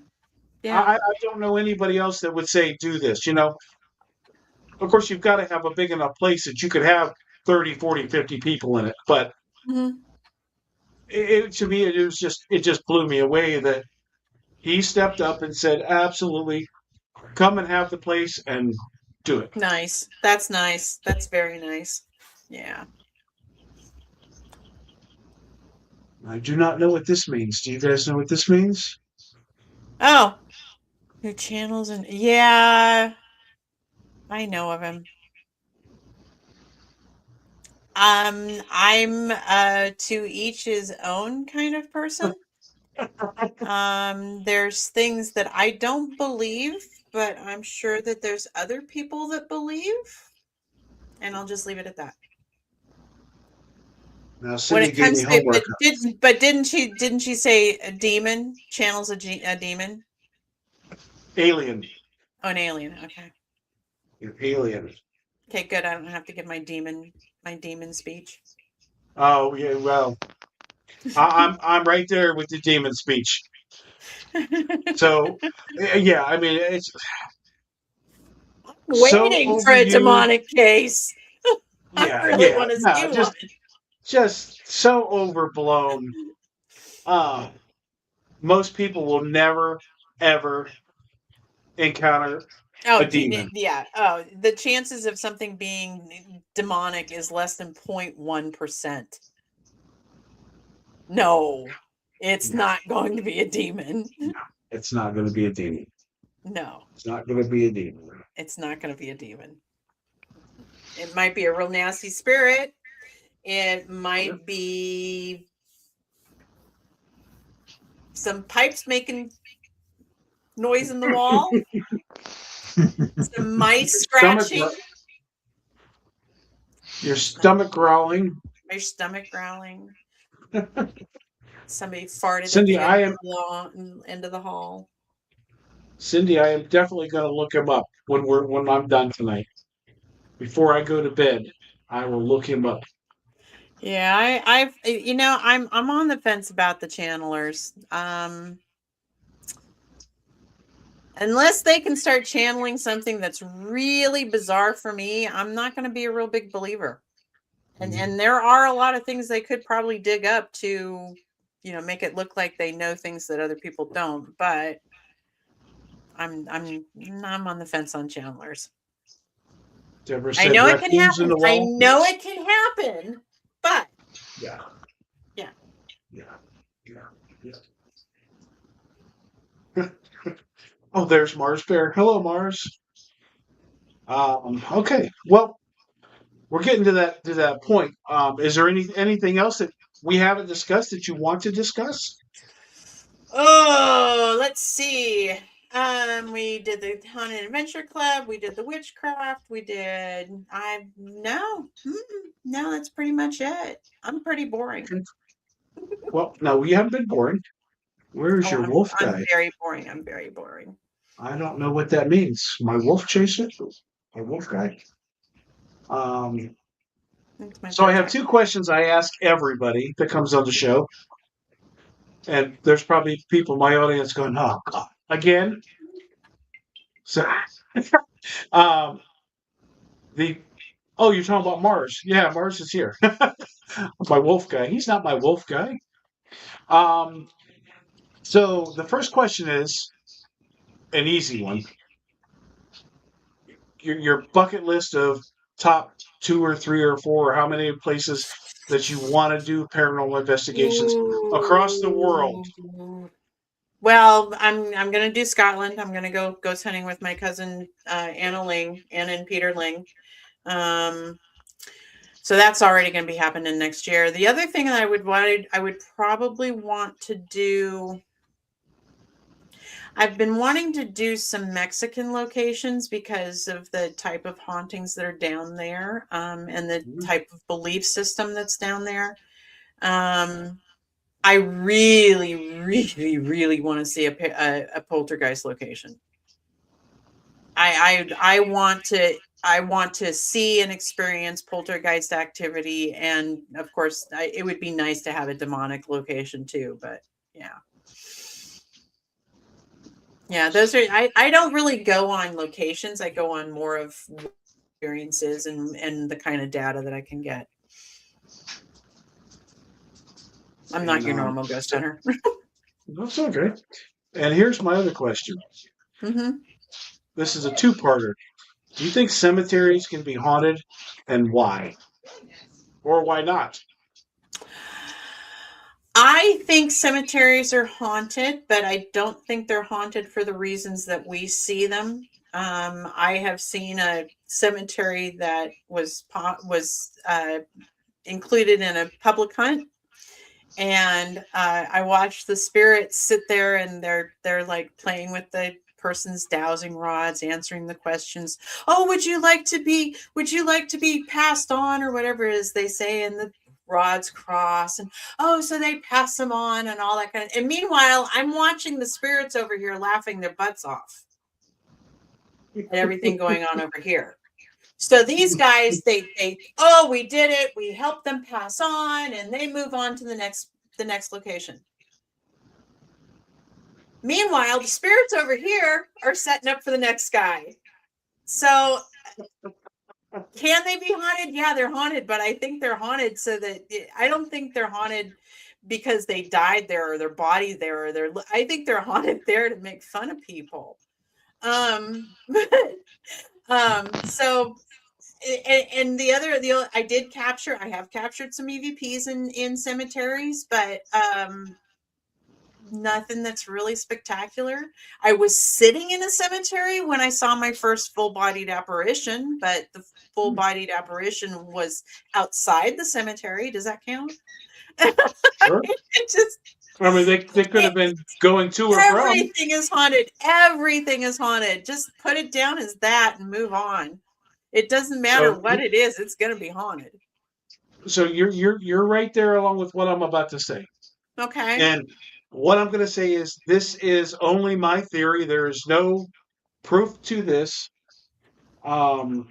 Yeah. I don't know anybody else that would say do this. Of course, you've got to have a big enough place that you could have 30, 40, 50 people in it. But Hmm. to me, it just blew me away that he stepped up and said, "Absolutely, come and have the place and do it." Nice. That's nice. That's very nice. Yeah. I do not know what this means. Do you guys know what this means? Oh, new channels and yeah, I know of him. I'm to each his own kind of person. There's things that I don't believe, but I'm sure that there's other people that believe, and I'll just leave it at that. Now, When Cindy it gave me comes to, homework. didn't she say a demon channels a demon? Alien. Oh, an alien. Okay. You're alien. Okay, good. I don't have to give my demon speech. Oh yeah, well, I'm right there with the demon speech. So yeah, I mean it's so Waiting for a overused. demonic case. I Yeah, really yeah, want to no, see one. just so overblown. Uh, most people will never ever encounter Oh, a demon. yeah. Oh, the chances of something being demonic is less than 0.1%. No, it's No, not going to be a demon. no, it's not going to be a demon. No, It's not going to be a demon. it's not going to be a demon. It might be a real nasty spirit. It might be some pipes making noise in the wall, some mice scratching, Your stomach growling. my stomach growling. Somebody farted Cindy, at the end of the hall. Cindy, I am definitely going to look him up when I'm done tonight. Before I go to bed, I will look him up. Yeah, I'm on the fence about the channelers. Unless they can start channeling something that's really bizarre for me, I'm not going to be a real big believer. And there are a lot of things they could probably dig up to, make it look like they know things that other people don't. But I'm on the fence on channelers. Deborah I said know it can raccoons in happen. the I wall. know it can happen, but Yeah. Yeah. Oh, there's Mars Bear. Hello, Mars. Okay. Well, we're getting to that point. Is there anything else that we haven't discussed that you want to discuss? oh, let's see. We did the Haunted Adventure Club. We did the witchcraft. No, that's pretty much it. I'm pretty boring. Well, no, we haven't been boring. Where's your wolf I'm guy? very boring. I'm very boring. I don't know what that means. My wolf chaser? My wolf guy? It's my So I third have time. 2 questions I ask everybody that comes on the show. And there's probably people in my audience going, oh, God, again? So, um, the, oh, you're talking about Mars. Yeah, Mars is here. My wolf guy. He's not my wolf guy. Um, so the first question is an easy one. Your bucket list of top 2 or 3 or 4, or how many places that you want to do paranormal investigations across the world. Ooh. Well, I'm gonna do Scotland. I'm gonna go ghost hunting with my cousin Anna and Peter Ling. Um, so that's already gonna be happening next year. The other thing that I would probably want to do. I've been wanting to do some Mexican locations because of the type of hauntings that are down there, and the Mhm. type of belief system that's down there. Um, I really, really, really want to see a poltergeist location. I want to see and experience poltergeist activity, and of course, it would be nice to have a demonic location too. But yeah, yeah, those are. I don't really go on locations. I go on more of experiences and the kind of data that I can get. I'm not And your normal ghost so hunter. that's okay. And here's my other question. Hmm. This is a two-parter. Do you think cemeteries can be haunted, and why? Or why not? I think cemeteries are haunted, but I don't think they're haunted for the reasons that we see them. I have seen a cemetery that was included in a public hunt, and I watched the spirits sit there, and they're like playing with the person's dowsing rods, answering the questions. Oh, would you like to be passed on, or whatever it is they say, and the rods cross, and oh, so they pass them on and all that kind of. And meanwhile, I'm watching the spirits over here laughing their butts off at everything going on over here. So these guys, they oh, we did it. We helped them pass on, and they move on to the next location. Meanwhile, the spirits over here are setting up for the next guy. So can they be haunted? Yeah, they're haunted, but I think they're haunted so that I don't think they're haunted because they died there or their body there or I think they're haunted there to make fun of people. But so and I have captured some EVPs in cemeteries, but nothing that's really spectacular. I was sitting in a cemetery when I saw my first full-bodied apparition, but the full-bodied apparition was outside the cemetery. Does that count? Sure. It just I mean, they could it, have been going to or from. everything is haunted. Everything is haunted. Just put it down as that and move on. It doesn't matter So, what it is, it's going to be haunted. so you're right there along with what I'm about to say. Okay. And what I'm going to say is this is only my theory. There is no proof to this. Um,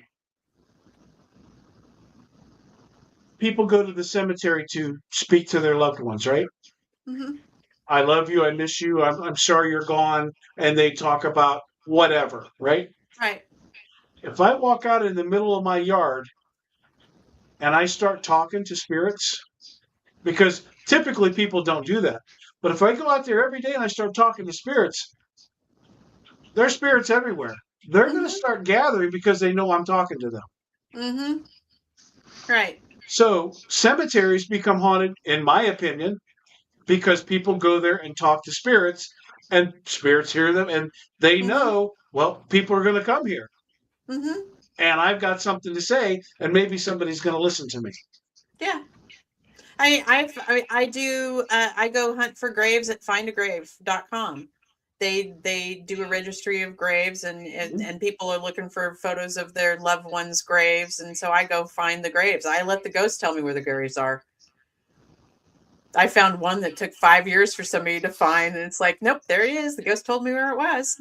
People go to the cemetery to speak to their loved ones, right? Hmm. I love you. I miss you. I'm sorry you're gone. And they talk about whatever, right? Right. If I walk out in the middle of my yard and I start talking to spirits, because typically people don't do that. But if I go out there every day and I start talking to spirits, there's spirits everywhere. They're going to Hmm. start gathering because they know I'm talking to them. Hmm. Right. So cemeteries become haunted, in my opinion, because people go there and talk to spirits, and spirits hear them, and they Hmm. know, well, people are going to come here, Hmm. and I've got something to say, and maybe somebody's going to listen to me. Yeah. I do I go hunt for graves at findagrave.com. They do a registry of graves, and people are looking for photos of their loved ones' graves, and so I go find the graves. I let the ghosts tell me where the graves are. I found one that took 5 years for somebody to find, and it's like, nope, there he is. The ghost told me where it was.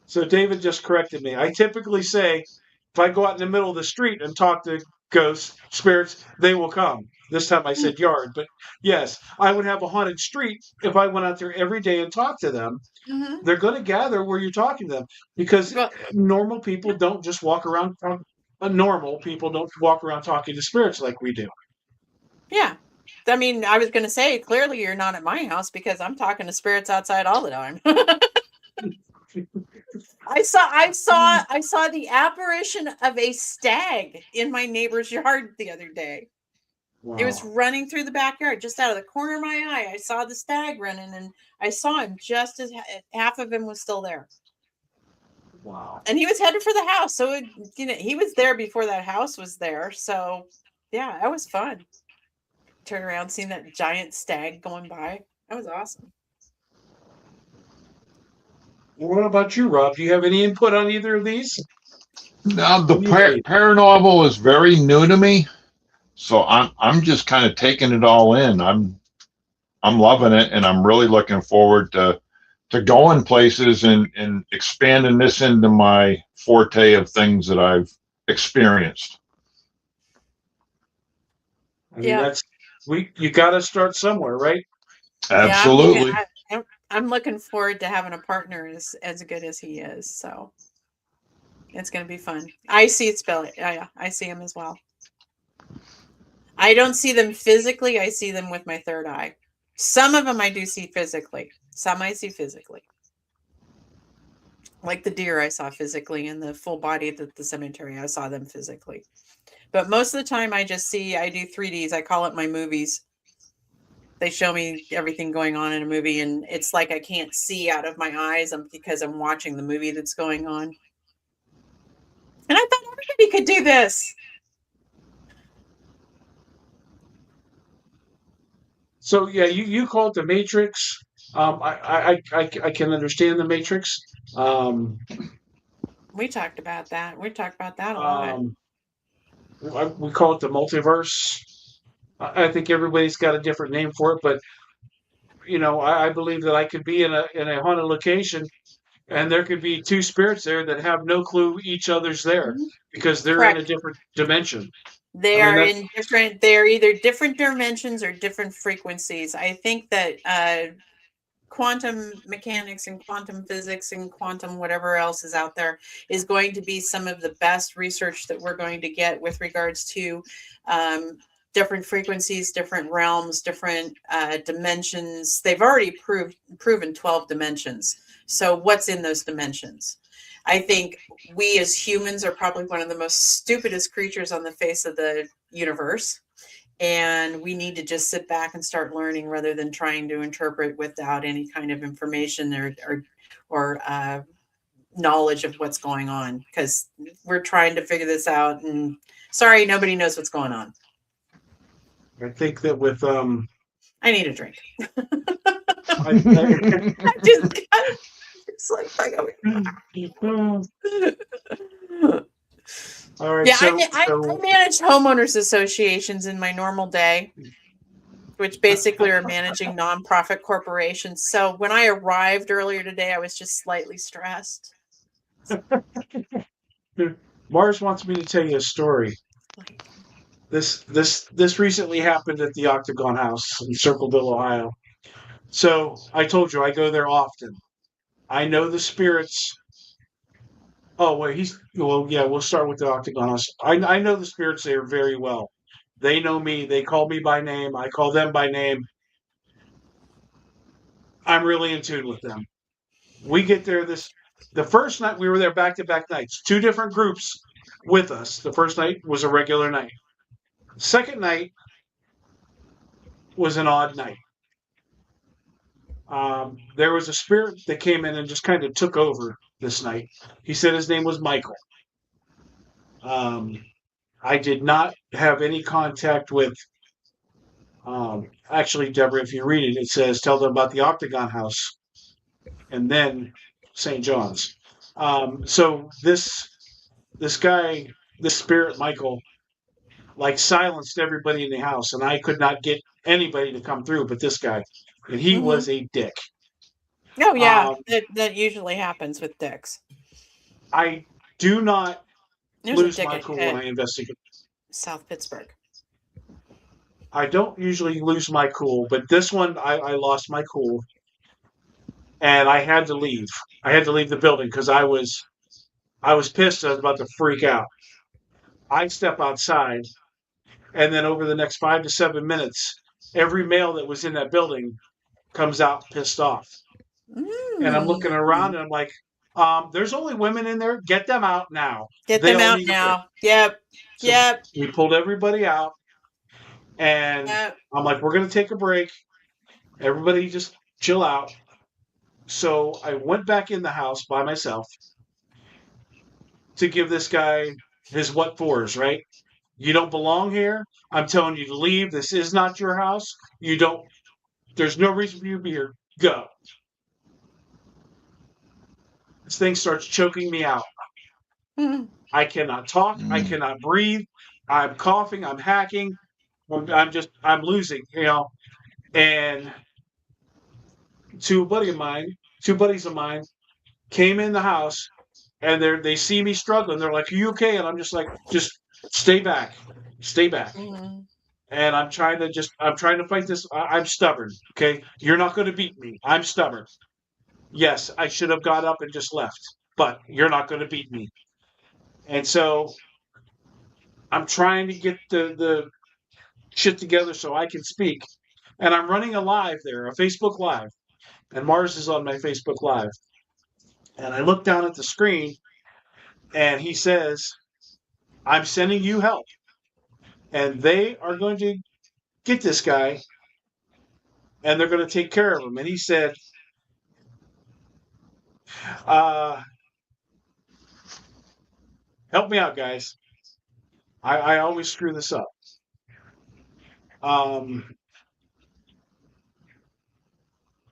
So David just corrected me. I typically say if I go out in the middle of the street and talk to ghosts, spirits, they will come. This time I said yard, but yes, I would have a haunted street if I went out there every day and talked to them. Mm-hmm. They're going to gather where you're talking to them because Well, normal people don't just walk around. Normal people don't walk around talking to spirits like we do. yeah. I mean, I was going to say, clearly you're not at my house because I'm talking to spirits outside all the time. I saw the apparition of a stag in my neighbor's yard the other day. Wow. It was running through the backyard, just out of the corner of my eye. I saw the stag running, and I saw him just as half of him was still there. Wow. And he was headed for the house, so he was there before that house was there. So, yeah, that was fun. Turn around, seeing that giant stag going by. That was awesome. What about you, Rob? Do you have any input on either of these? Now, the paranormal is very new to me, so I'm just kind of taking it all in. I'm loving it, and I'm really looking forward to going places and expanding this into my forte of things that I've experienced. I mean, that's you got to start somewhere, right? Absolutely. Yeah, I'm looking forward to having a partner as good as he is. So it's going to be fun. I see I see him as well. I don't see them physically. I see them with my third eye. Some of them I do see physically. Some I see physically. Like the deer I saw physically, and the full body at the cemetery, I saw them physically. But most of the time I do 3Ds. I call it my movies. They show me everything going on in a movie, and it's like I can't see out of my eyes because I'm watching the movie that's going on. And I thought everybody could do this. So yeah, you call it the Matrix. I can understand the Matrix. We talked about that. We talked about that a lot. We call it the multiverse. I think everybody's got a different name for it, but I believe that I could be in a haunted location, and there could be two spirits there that have no clue each other's there because they're in a different dimension. They're either different dimensions or different frequencies. I think that quantum mechanics and quantum physics and quantum whatever else is out there is going to be some of the best research that we're going to get with regards to different frequencies, different realms, different dimensions. They've already proven 12 dimensions. So what's in those dimensions? I think we as humans are probably one of the most stupidest creatures on the face of the universe. And we need to just sit back and start learning rather than trying to interpret without any kind of information or knowledge of what's going on, because we're trying to figure this out. And sorry, nobody knows what's going on. I think that with I need a drink. I just it's like all right. Yeah, so, I manage homeowners associations in my normal day, which basically are managing nonprofit corporations. So when I arrived earlier today, I was just slightly stressed. Mars wants me to tell you a story. This recently happened at the Octagon House in Circleville, Ohio. So I told you I go there often. I know the spirits. Oh wait, we'll start with the Octagon House. I know the spirits there very well. They know me. They call me by name. I call them by name. I'm really in tune with them. We get there the first night we were there back-to-back nights. Two different groups with us. The first night was a regular night. Second night was an odd night. There was a spirit that came in and just kind of took over this night. He said his name was Michael. I did not have any contact with. Actually, Deborah, if you read it, it says, "Tell them about the Octagon House," and then St. John's. So this guy, this spirit, Michael, like silenced everybody in the house, and I could not get anybody to come through but this guy, and he was a dick. Oh yeah, that usually happens with dicks. I do not There's a lose dig my cool when at I investigate. South Pittsburgh. I don't usually lose my cool, but this one I lost my cool, and I had to leave. I had to leave the building because I was pissed. I was about to freak out. I step outside, and then over the next 5 to 7 minutes, every male that was in that building comes out pissed off. And I'm looking around, and I'm like, there's only women in there. Get them out now. Get They them all out need a break. now. Yep. So Yep. we pulled everybody out, and Yep. I'm like, we're going to take a break. Everybody just chill out. So I went back in the house by myself to give this guy his what fors, right? You don't belong here. I'm telling you to leave. This is not your house. You don't, there's no reason for you to be here. Go. This thing starts choking me out. I cannot talk. I cannot breathe. I'm coughing. I'm hacking. I'm losing, And two buddies of mine came in the house, and they see me struggling. They're like, "Are you okay?" And I'm just like, "Just stay back, stay back." And I'm trying to fight this. I'm stubborn. Okay, you're not going to beat me. I'm stubborn. Yes, I should have got up and just left, but you're not going to beat me. And so I'm trying to get the shit together so I can speak. And I'm running a live there, a Facebook Live, and Mars is on my Facebook Live. And I look down at the screen, and he says, "I'm sending you help, and they are going to get this guy, and they're going to take care of him." And he said, "Help me out, guys. I always screw this up."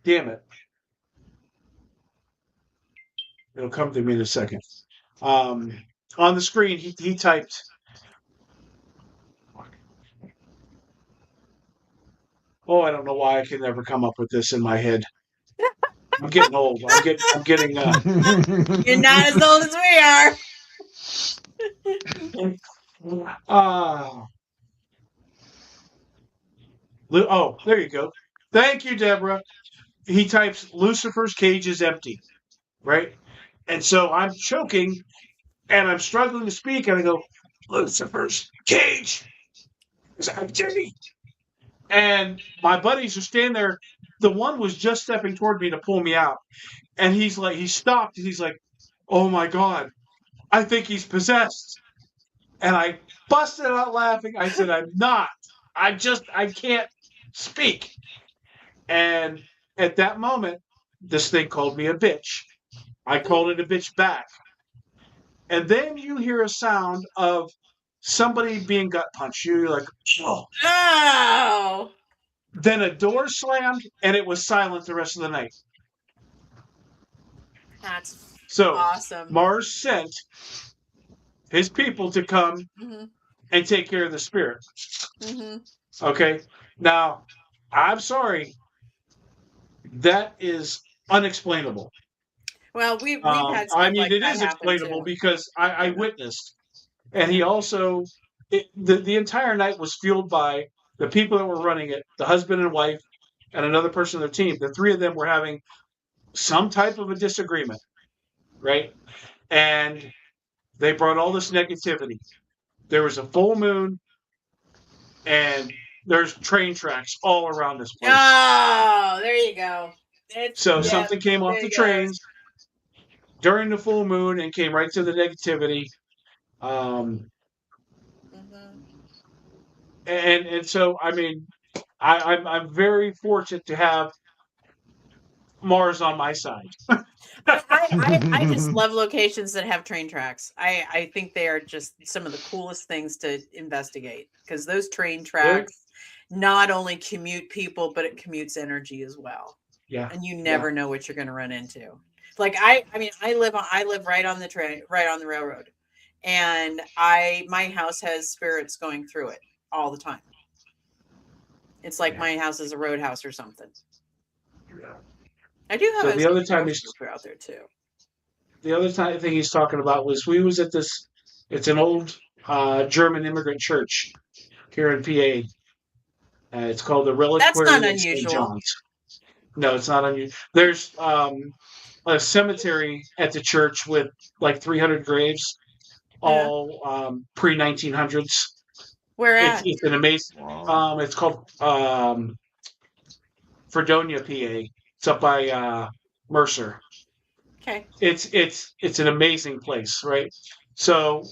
Damn it. It'll come to me in a second. On the screen, he typed, "Oh, I don't know why I can never come up with this in my head. I'm getting old. I'm getting. You're not as old as we are. There you go. Thank you, Deborah. He types, "Lucifer's cage is empty," right? And so I'm choking, and I'm struggling to speak, and I go, "Lucifer's cage is empty." And my buddies are standing there. The one was just stepping toward me to pull me out. And he stopped, and he's like, "Oh my God, I think he's possessed." And I busted out laughing. I said, "I'm not. I can't speak." And at that moment, this thing called me a bitch. I called it a bitch back. And then you hear a sound of somebody being gut punched. You're like, "Oh." Oh. Then a door slammed, and it was silent the rest of the night. That's So awesome. Mars sent his people to come and take care of the spirit. Okay? Now, I'm sorry. That is unexplainable. Well, we've had stuff like it that is happen explainable too. because I witnessed. And he also, the entire night was fueled by the people that were running it, the husband and wife, and another person on their team. The three of them were having some type of a disagreement, right? And they brought all this negativity. There was a full moon, and there's train tracks all around this place. Oh, there you go. Something came off the trains during the full moon and came right to the negativity. And so, I mean, I'm very fortunate to have Mars on my side. I just love locations that have train tracks. I think they are just some of the coolest things to investigate because those train tracks not only commute people, but it commutes energy as well. Yeah. And you never know what you're going to run into. Like I live right on the train, right on the railroad. And my house has spirits going through it all the time. It's like my house is a roadhouse or something. Yeah. I do have the other time out there too. The other thing he's talking about was we was at this It's an old German immigrant church here in PA. It's called the That's not Reliquary of St. unusual. John's. No, it's not unusual. There's a cemetery at the church with like 300 graves, Yeah. all pre 1900s. Where at? It's an amazing. Wow. It's called Fredonia, PA. It's up by Mercer. Okay. It's an amazing place, right? So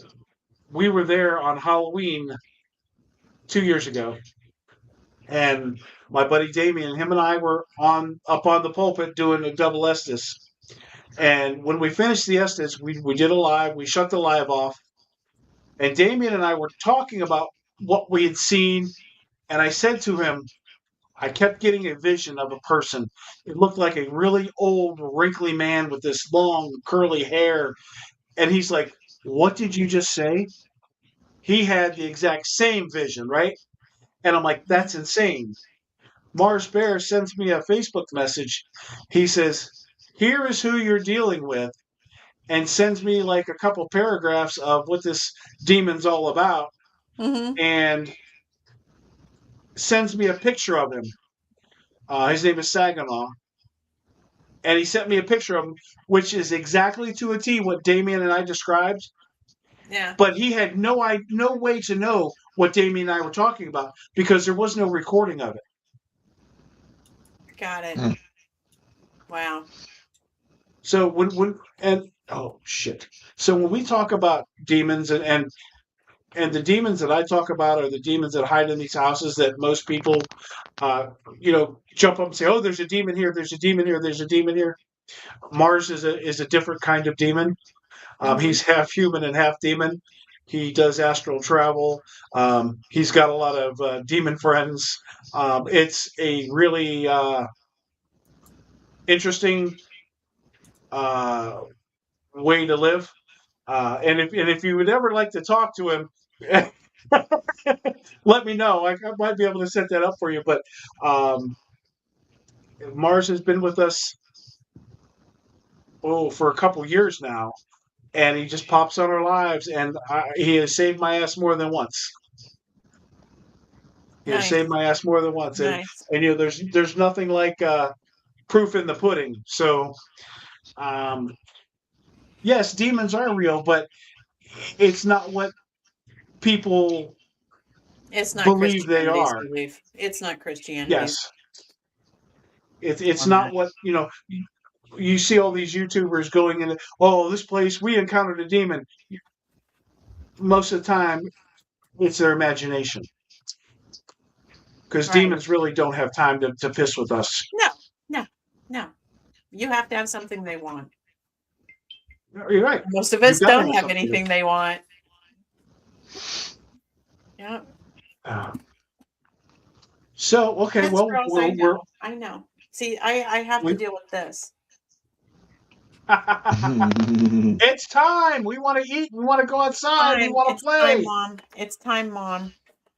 we were there on Halloween 2 years ago, and my buddy Damien, him and I were up on the pulpit doing a double Estes. And when we finished the Estes, we did a live. We shut the live off, and Damien and I were talking about what we had seen. And I said to him, I kept getting a vision of a person. It looked like a really old, wrinkly man with this long, curly hair. And he's like, "What did you just say?" He had the exact same vision, right? And I'm like, "That's insane." Mars Bear sends me a Facebook message. He says, "Here is who you're dealing with," and sends me like a couple paragraphs of what this demon's all about, Mm-hmm. and sends me a picture of him. His name is Saginaw. And he sent me a picture of him, which is exactly to a T what Damien and I described. Yeah. But he had no way to know what Damien and I were talking about because there was no recording of it. Got it. Hmm. Wow. So So when we talk about demons and the demons that I talk about are the demons that hide in these houses that most people, jump up and say, "Oh, there's a demon here. There's a demon here. There's a demon here." Mars is a different kind of demon. Mhm. He's half human and half demon. He does astral travel. He's got a lot of demon friends. It's a really interesting way to live. And if you would ever like to talk to him, let me know. I might be able to set that up for you. But Mars has been with us for a couple years now, and he just pops on our lives, and he has saved my ass more than once. He has Nice. saved my ass more than once, and Nice. there's nothing like proof in the pudding. So, yes, demons are real, but it's not what people It's not believe they Christianity's are. belief. It's not Christianity. Yes, it's not what you see all these YouTubers going in. Oh, this place we encountered a demon. Most of the time, it's their imagination. Because Right. demons really don't have time to piss with us. No. You have to have something they want. You're right. Most of us You gotta don't have have something. anything they want. Yeah. So okay, That's well girls, I know. See, I have to deal with this. It's time. We want to eat. We want to go outside. We want to play. It's time, Mom.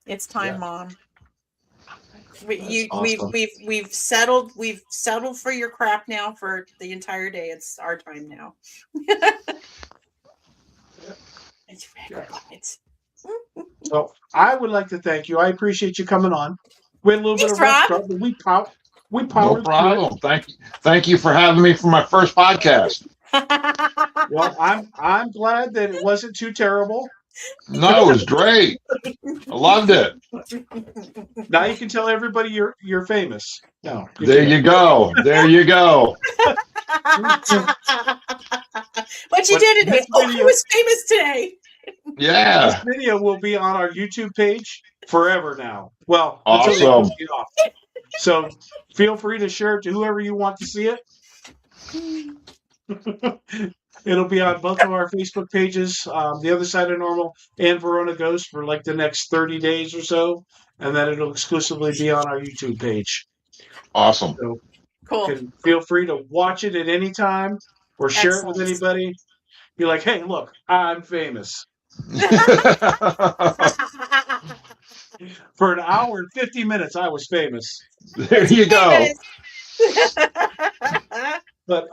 It's time, Yeah. Mom. Awesome. We've settled for your crap now for the entire day. It's our time now. So I would like to thank you. I appreciate you coming on. We had a little bit of rough start, but we powered No through it. problem. Thank you for having me for my first podcast. Well, I'm glad that it wasn't too terrible. No, it was great. I loved it. Now you can tell everybody you're famous. No, There you go. There you go. What you did today? Oh, I was famous today. Yeah. This video will be on our YouTube page forever now. Well, Awesome. until they get off. So feel free to share it to whoever you want to see it. It'll be on both of our Facebook pages, The Other Side of Normal and Verona Ghost for like the next 30 days or so. And then it'll exclusively be on our YouTube page. Awesome. So Cool. you can feel free to watch it at any time or share it with anybody. Be like, hey, look, I'm famous. For an hour and 50 minutes, I was famous. There you go. But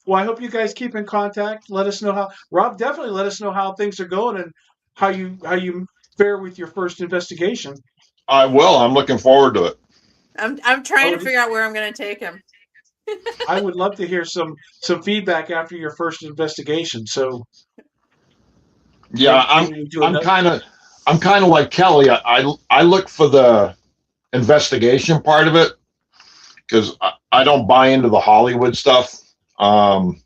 Well, I hope you guys keep in contact. Let us know how Rob, definitely let us know how things are going and how you fare with your first investigation. I will. I'm looking forward to it. I'm I trying to would figure out where I'm going to take him. I would love to hear some feedback after your first investigation. So Yeah, maybe we do another. I'm kind of like Kelly. I look for the investigation part of it because I don't buy into the Hollywood stuff. Um,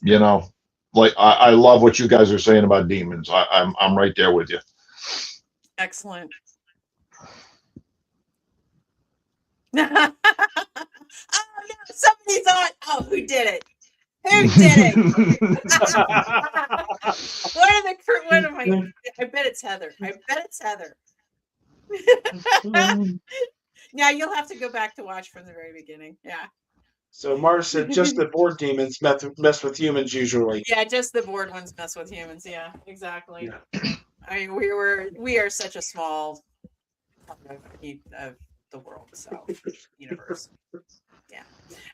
you know, like I love what you guys are saying about demons. I'm right there with you. Excellent. Oh no! Somebody thought, oh, who did it? Who did it? What am I? I bet it's Heather. I bet it's Heather. Now you'll have to go back to watch from the very beginning. Yeah. So Mars said just the board demons mess with humans usually. Yeah, just the board ones mess with humans. Yeah, exactly. Yeah. I mean, we are such a small part of the world, so universe. Yeah.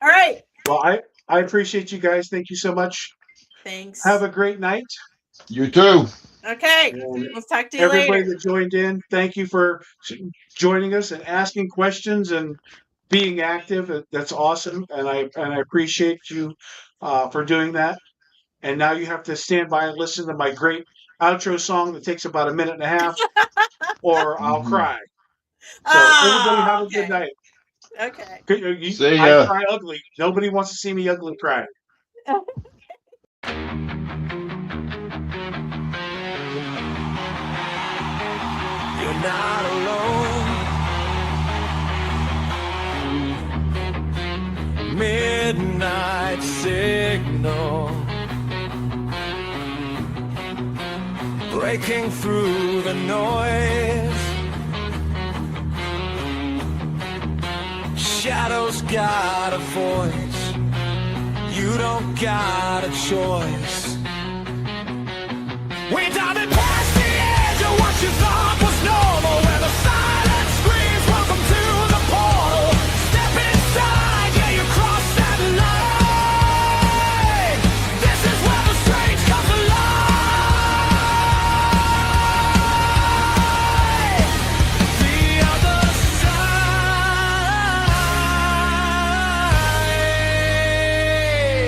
All right. Well, I appreciate you guys. Thank you so much. Thanks. Have a great night. You too. Okay. And We'll talk to you everybody later. that joined in, thank you for joining us and asking questions and being active. That's awesome, and I appreciate you for doing that. And now you have to stand by and listen to my great outro song that takes about a minute and a half, or I'll cry. So everybody have a good night. Okay. See I ya. cry ugly. Nobody wants to see me ugly cry. You're not alone. Midnight signal breaking through the noise. Shadows got a voice. You don't got a choice. We diving past the edge of what you thought was normal, where the silence screams, welcome to the portal. Step inside, yeah, you cross that line. This is where the strange comes alive. The other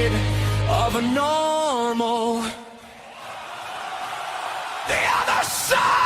side of a normal. The other side!